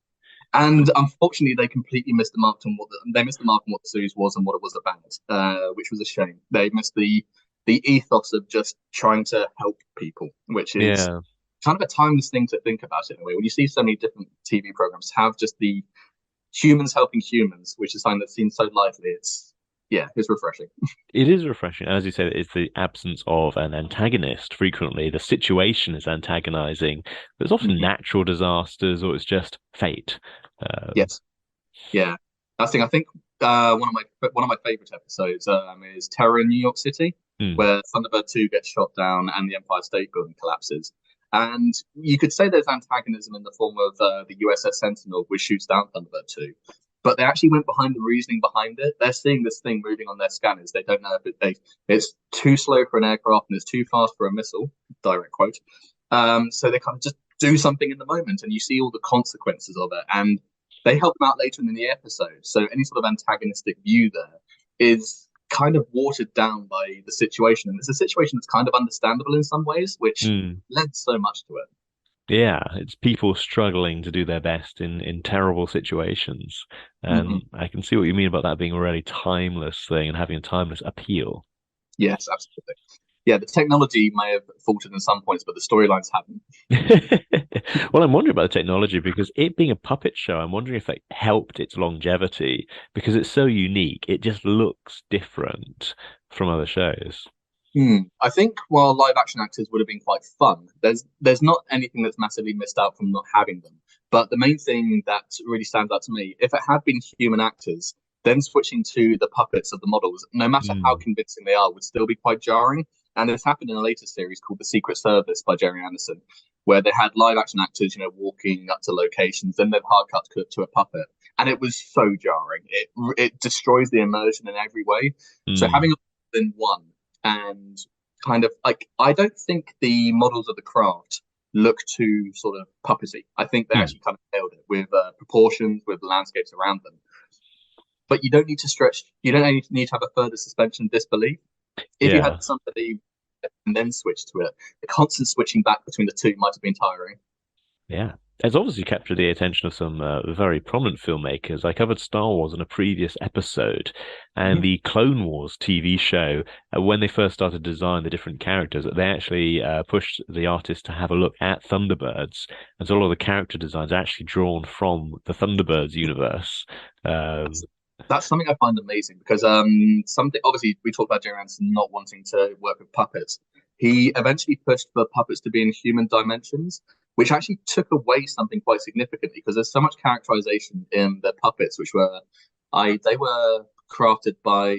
and unfortunately, they completely missed the mark on what the series was and what it was about, which was a shame. They missed the ethos of just trying to help people, which is Yeah. kind of a timeless thing to think about in a way. When you see so many different TV programs have just the humans helping humans, which is something that seems so lively, it's refreshing. It is refreshing. As you said, it's the absence of an antagonist. Frequently, the situation is antagonizing. There's often Mhm. natural disasters or it's just fate. Um, Yes, yeah. I think one of my favorite episodes is Terror in New York City, mm, where Thunderbird 2 gets shot down and the Empire State Building collapses. And you could say there's antagonism in the form of the USS Sentinel, which shoots down Thunderbird 2. But they actually went behind the reasoning behind it. They're seeing this thing moving on their scanners. They don't know if it's too slow for an aircraft and it's too fast for a missile. Direct quote. So they kind of just do something in the moment, and you see all the consequences of it. And they help them out later in the episode. So any sort of antagonistic view there is kind of watered down by the situation. And it's a situation that's kind of understandable in some ways, which mm. lends so much to it. Yeah, it's people struggling to do their best in terrible situations. Hmm. And I can see what you mean about that being a really timeless thing and having a timeless appeal. Yes, absolutely. Yeah, the technology may have faltered in some points, but the storylines haven't. Well, I'm wondering about the technology because it being a puppet show, I'm wondering if that helped its longevity because it's so unique. It just looks different from other shows. I think while live action actors would have been quite fun, there's not anything that's massively missed out from not having them. But the main thing that really stands out to me, if it had been human actors, then switching to the puppets of the models, no matter how Mm. convincing they are, would still be quite jarring. And this happened in a later series called The Secret Service by Jerry Anderson, where they had live action actors, walking up to locations, then they'd hard cut to a puppet. And it was so jarring. It destroys the immersion in every way. So Mm. having all in one and kind of like I don't think the models of the craft look too sort of puppety. I think they Mm. actually kind of nailed it with proportions, with the landscapes around them. But you don't need to stretch. You don't need to have a further suspension of disbelief. If you Yeah. had somebody and then switch to it, the constant switching back between the two might have been tiring. Yeah. It's obviously captured the attention of some very prominent filmmakers. I covered Star Wars in a previous episode, and Mhm. the Clone Wars TV show, when they first started to design the different characters, they actually pushed the artist to have a look at Thunderbirds. And so a lot of the character designs are actually drawn from the Thunderbirds universe. Um, That's something I find amazing because something obviously we talked about Jerry Anderson not wanting to work with puppets. He eventually pushed for puppets to be in human dimensions, which actually took away something quite significantly because there's so much characterization in the puppets, which were they were crafted by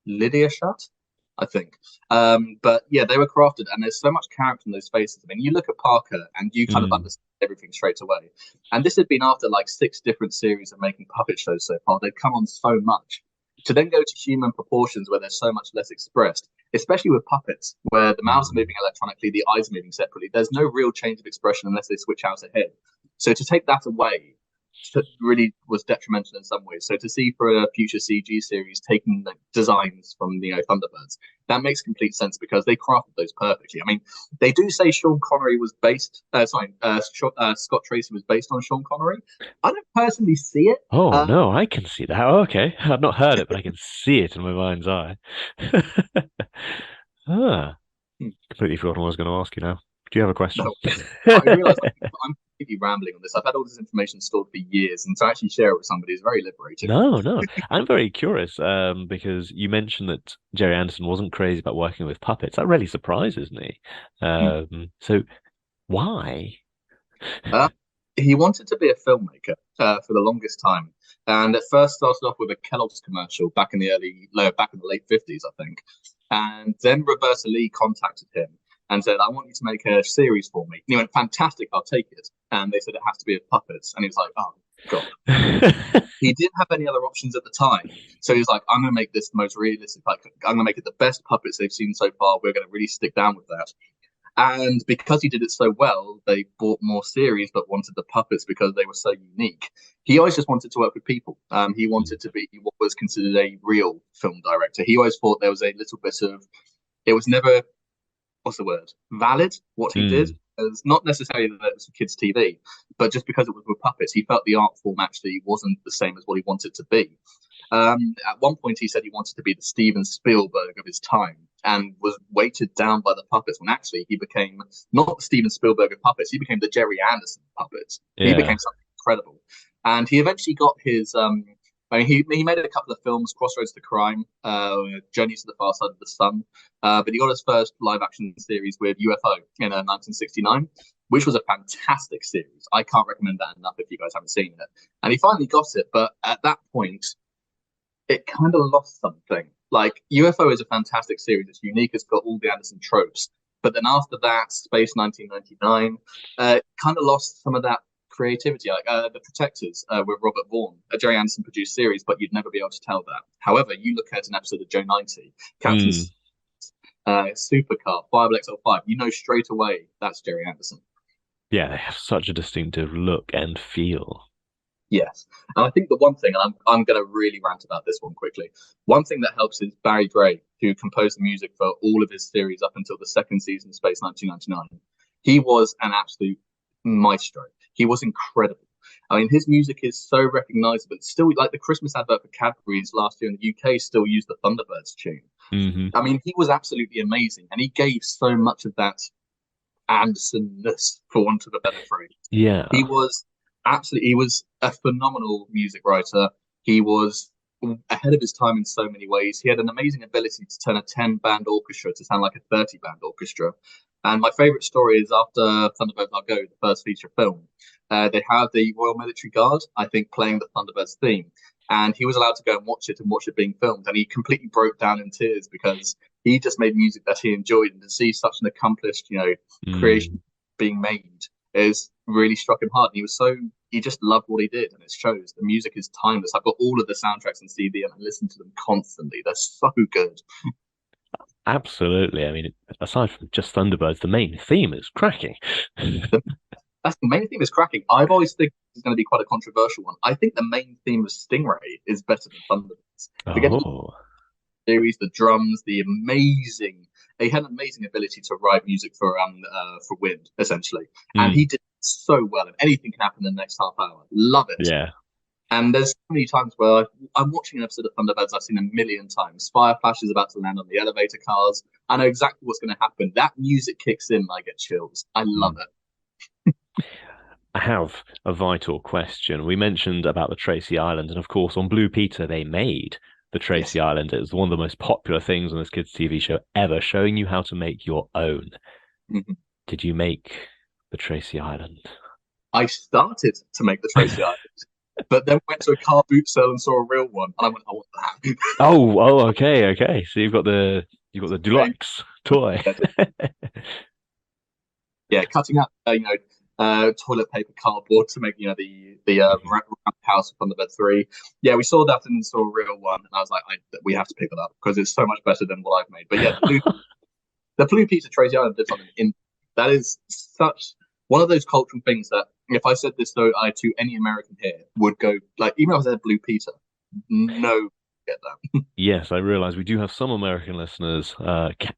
Lydia Shutt, I think. But yeah, they were crafted, and there's so much character in those faces. I mean, you look at Parker, and you kind of mm, understand everything straight away. And this had been after like 6 different series of making puppet shows so far. They'd come on so much, to then go to human proportions where they're so much less expressed, especially with puppets, where the mouths are moving electronically, the eyes are moving separately. There's no real change of expression unless they switch out a head. So to take that away really was detrimental in some ways. So to see for a future CG series taking the designs from Thunderbirds, that makes complete sense because they crafted those perfectly. I mean, they do say Sean Connery was based. Scott Tracy was based on Sean Connery. I don't personally see it. Oh no, I can see that. Oh, okay, I've not heard it, but I can see it in my mind's eye. Completely forgot what I was going to ask you now. Do you have a question? No, I realise I'm completely rambling on this. I've had all this information stored for years, and to actually share it with somebody is very liberating. No, I'm very curious because you mentioned that Jerry Anderson wasn't crazy about working with puppets. That really surprises me. So why? He wanted to be a filmmaker for the longest time, and at first started off with a Kellogg's commercial back in the late 50s, I think. And then Roberta Lee contacted him and said, I want you to make a series for me. And he went, fantastic, I'll take it. And they said it has to be with puppets. And he was like, oh, God. He didn't have any other options at the time. So he was like, I'm going to make this the most realistic. I'm going to make it the best puppets they've seen so far. We're going to really stick down with that. And because he did it so well, they bought more series but wanted the puppets because they were so unique. He always just wanted to work with people. He wanted to be what was considered a real film director. He always thought there was a little bit of, it was never, valid, what he did. It's not necessarily that it was for kids' TV, but just because it was with puppets, he felt the art form actually wasn't the same as what he wanted to be. At one point, he said he wanted to be the Steven Spielberg of his time and was weighted down by the puppets when actually he became not the Steven Spielberg of puppets, he became the Jerry Anderson of puppets. Yeah. He became something incredible. And he eventually got his... he made a couple of films, Crossroads to Crime, Journey to the Far Side of the Sun, but he got his first live-action series with UFO in 1969, which was a fantastic series. I can't recommend that enough if you guys haven't seen it. And he finally got it, but at that point, it kind of lost something. Like, UFO is a fantastic series. It's unique. It's got all the Anderson tropes. But then after that, Space 1999, kind of lost some of that creativity. Like The Protectors with Robert Vaughn, a Jerry Anderson produced series, but you'd never be able to tell that. However, you look at an episode of Joe 90, Captain Supercar, Fireball XL5, you know straight away that's Jerry Anderson. Yeah, they have such a distinctive look and feel. Yes. And I think the one thing, and I'm going to really rant about this one quickly, one thing that helps is Barry Gray, who composed the music for all of his series up until the second season of Space 1999. He was an absolute maestro. He was incredible. I mean, his music is so recognizable. It's still like the Christmas advert for Cadbury's last year in the UK still used the Thunderbirds tune. I mean, he was absolutely amazing. And he gave so much of that Anderson-ness, for want of a better phrase. Yeah. He was a phenomenal music writer. He was ahead of his time in so many ways. He had an amazing ability to turn a 10-band orchestra to sound like a 30-band orchestra. And my favorite story is after Thunderbirds Are Go, the first feature film, they have the Royal Military Guard, I think, playing the Thunderbirds theme. And he was allowed to go and watch it being filmed. And he completely broke down in tears because he just made music that he enjoyed. And to see such an accomplished, creation being made is really struck him hard. And he just loved what he did. And it shows the music is timeless. I've got all of the soundtracks on CD and I listen to them constantly. They're so good. Absolutely. I mean, aside from just Thunderbirds, the main theme is cracking. That's the main theme is cracking. I've always think it's going to be quite a controversial one. I think the main theme of Stingray is better than Thunderbirds. Forget the series, the drums, they had an amazing ability to write music for Wind, essentially. And he did so well. And anything can happen in the next half hour. Love it. Yeah. And there's so many times where I'm watching an episode of Thunderbirds I've seen a million times. Fire Flash is about to land on the elevator cars. I know exactly what's going to happen. That music kicks in and I get chills. I love it. I have a vital question. We mentioned about the Tracy Island, and of course on Blue Peter they made the Tracy Island. It was one of the most popular things on this kids' TV show ever, showing you how to make your own. Did you make the Tracy Island? I started to make the Tracy Island, but then went to a car boot sale and saw a real one, and I went, I want that. Oh, okay. So you've got the deluxe toy. Yeah, cutting out, toilet paper, cardboard to make the round house of Thunderbird 3. Yeah, we saw that and saw a real one, and I was like, we have to pick it up because it's so much better than what I've made. But yeah, the Blue Peter Tracy Island did something in that is such one of those cultural things that if I said this though I to any American here would go like, even if I said Blue Peter, no, get that. Yes, I realise we do have some American listeners.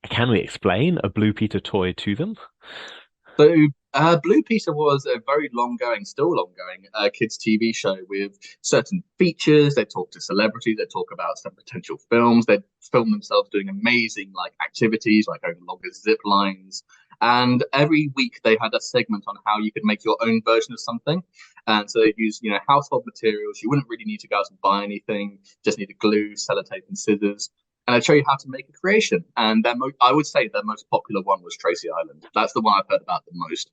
Can we explain a Blue Peter toy to them? So, Blue Peter was a very still long-going kids' TV show with certain features. They talk to celebrities. They talk about some potential films. They film themselves doing amazing activities, like going longer zip lines. And every week they had a segment on how you could make your own version of something. And so they use, household materials. You wouldn't really need to go out and buy anything. Just need a glue, sellotape, and scissors. And I'd show you how to make a creation. And I would say their most popular one was Tracy Island. That's the one I've heard about the most.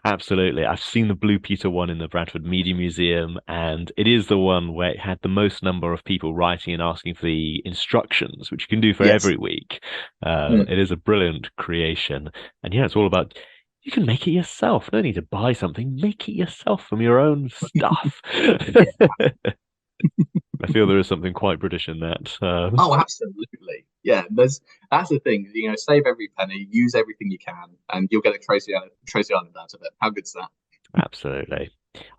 Absolutely. I've seen the Blue Peter one in the Bradford Media Museum, and it is the one where it had the most number of people writing and asking for the instructions, which you can do for every week. It is a brilliant creation. And yeah, it's all about, you can make it yourself. No need to buy something. Make it yourself from your own stuff. I feel there is something quite British in that. Oh, absolutely. Yeah, that's the thing. Save every penny, use everything you can, and you'll get a Tracy Island out of it. How good's that? Absolutely.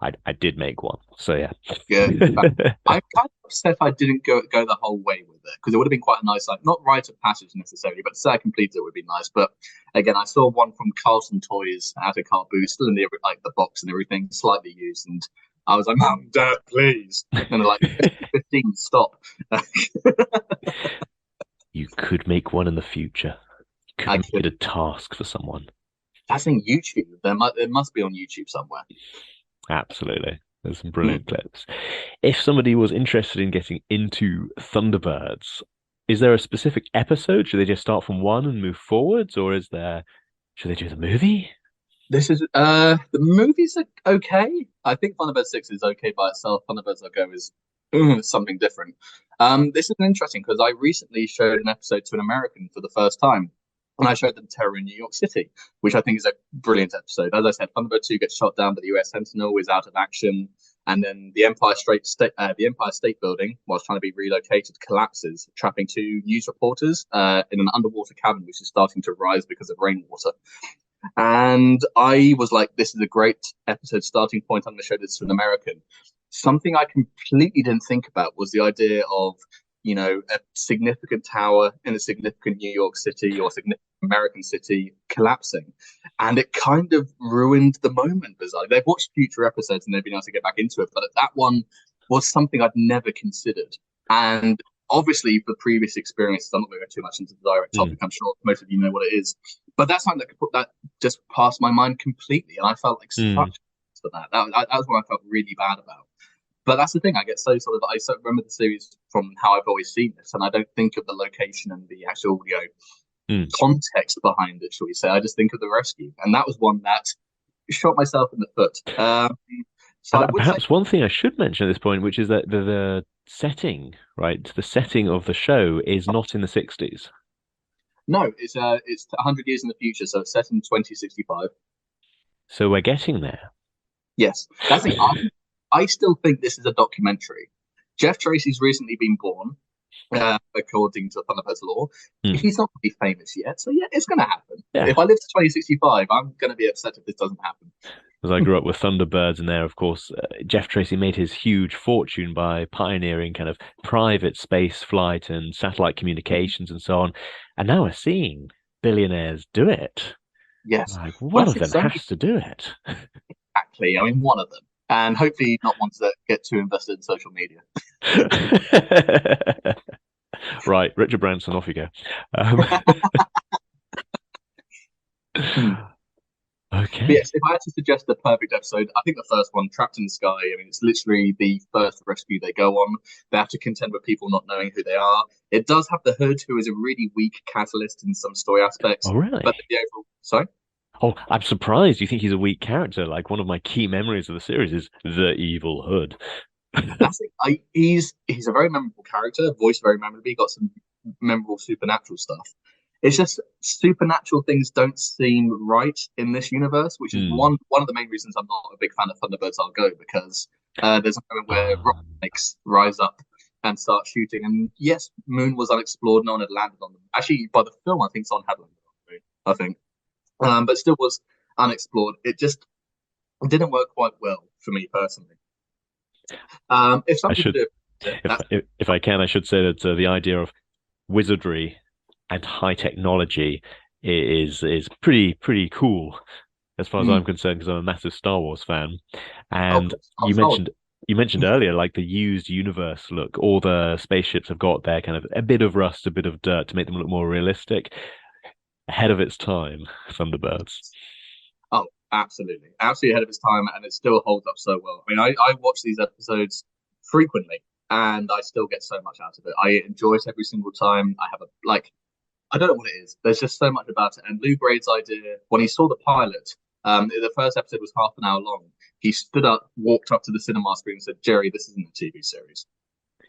I did make one, so yeah. Good. I'm kind of upset I didn't go the whole way with it, because it would have been quite a nice, not rite of passage necessarily, but to say I completed it would be nice. But again, I saw one from Carlton Toys at a car booth, still in the box and everything, slightly used, and I was like, Mum, Dad, please. And they're like, 15, stop. You could make one in the future. You could make it a task for someone. That's in YouTube. It must be on YouTube somewhere. Absolutely. There's some brilliant clips. If somebody was interested in getting into Thunderbirds, is there a specific episode? Should they just start from one and move forwards? Or should they do the movie? This is the movies are okay. I think Thunderbirds 6 is okay by itself. Thunderbirds Go is something different. This is interesting because I recently showed an episode to an American for the first time, and I showed them Terror in New York City, which I think is a brilliant episode. As I said, Thunderbird 2 gets shot down, but the US Sentinel is out of action, and then the Empire State Building, whilst trying to be relocated, collapses, trapping 2 news reporters in an underwater cabin, which is starting to rise because of rainwater. And I was like, this is a great episode starting point. I'm going to show this to an American. Something I completely didn't think about was the idea of, a significant tower in a significant New York City or significant American city collapsing. And it kind of ruined the moment, bizarrely. They've watched future episodes and they've been able to get back into it. But that one was something I'd never considered. And obviously, for previous experiences, I'm not going to go too much into the direct topic. I'm sure most of you know what it is. But that's something that just passed my mind completely. And I felt like such for that. That was what I felt really bad about. But that's the thing. I get I remember the series from how I've always seen this. And I don't think of the location and the actual context behind it, shall we say. I just think of the rescue. And that was one that shot myself in the foot. Perhaps one thing I should mention at this point, which is that the setting, right? The setting of the show is not in the 60s. No, it's 100 years in the future, so it's set in 2065. So we're getting there. Yes, that's it. I still think this is a documentary. Jeff Tracy's recently been born, according to Thunderbirds law. He's not going to be famous yet, so yeah, it's going to happen. Yeah. If I live to 2065, I'm going to be upset if this doesn't happen. As I grew up with Thunderbirds, and there, of course, Jeff Tracy made his huge fortune by pioneering kind of private space flight and satellite communications and so on. And now we're seeing billionaires do it. Yes. Like, one of them has to do it. Exactly. I mean, one of them. And hopefully not ones that get too invested in social media. Right. Richard Branson, off you go. Okay. But yes, if I had to suggest the perfect episode, I think the first one, Trapped in the Sky, I mean, it's literally the first rescue they go on. They have to contend with people not knowing who they are. It does have the Hood, who is a really weak catalyst in some story aspects. Oh, really? But the overall... Sorry? Oh, I'm surprised you think he's a weak character. Like, one of my key memories of the series is the evil Hood. That's it. He's a very memorable character, voiced very memorably, got some memorable supernatural stuff. it's just supernatural things don't seem right in this universe, which is one of the main reasons I'm not a big fan of Thunderbirds. I'll go because there's a moment where rock snakes rise up and start shooting, and yes, Moon was unexplored. No one had landed on them. Actually, by the film, I think someone had landed on the Moon. I think, but still was unexplored. It just didn't work quite well for me personally. If some people do, if I can, I should say that the idea of wizardry and high technology is pretty cool as far as I'm concerned, because I'm a massive Star Wars fan. And you mentioned earlier, like the used universe look. All the spaceships have got their kind of a bit of rust, a bit of dirt to make them look more realistic. Ahead of its time, Thunderbirds. Oh, absolutely ahead of its time, and it still holds up so well. I mean, I watch these episodes frequently, and I still get so much out of it. I enjoy it every single time. I have I don't know what it is. There's just so much about it. And Lou Grade's idea, when he saw the pilot, the first episode was half an hour long. He stood up, walked up to the cinema screen and said, "Jerry, this isn't a TV series."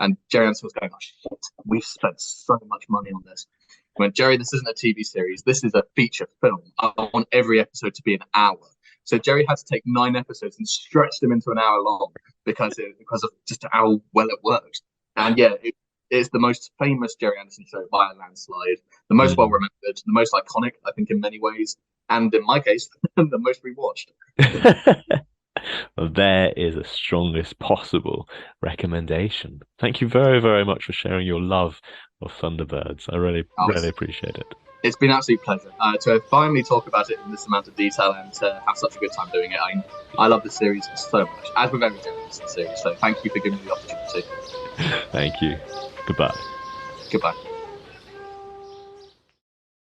And Jerry Anderson was going, "Oh, shit, we've spent so much money on this." He went, "Jerry, this isn't a TV series. This is a feature film. I want every episode to be an hour." So Jerry had to take 9 episodes and stretch them into an hour long because of just how well it worked. And yeah, it's the most famous Jerry Anderson show by a landslide, the most well remembered, the most iconic, I think, in many ways, and in my case, the most rewatched. Well, there is a strongest possible recommendation. Thank you very, very much for sharing your love of Thunderbirds. I really appreciate it. It's been an absolute pleasure to finally talk about it in this amount of detail and to have such a good time doing it. I love the series so much, as with every Jerry Anderson series, so thank you for giving me the opportunity. Thank you. Goodbye. Goodbye.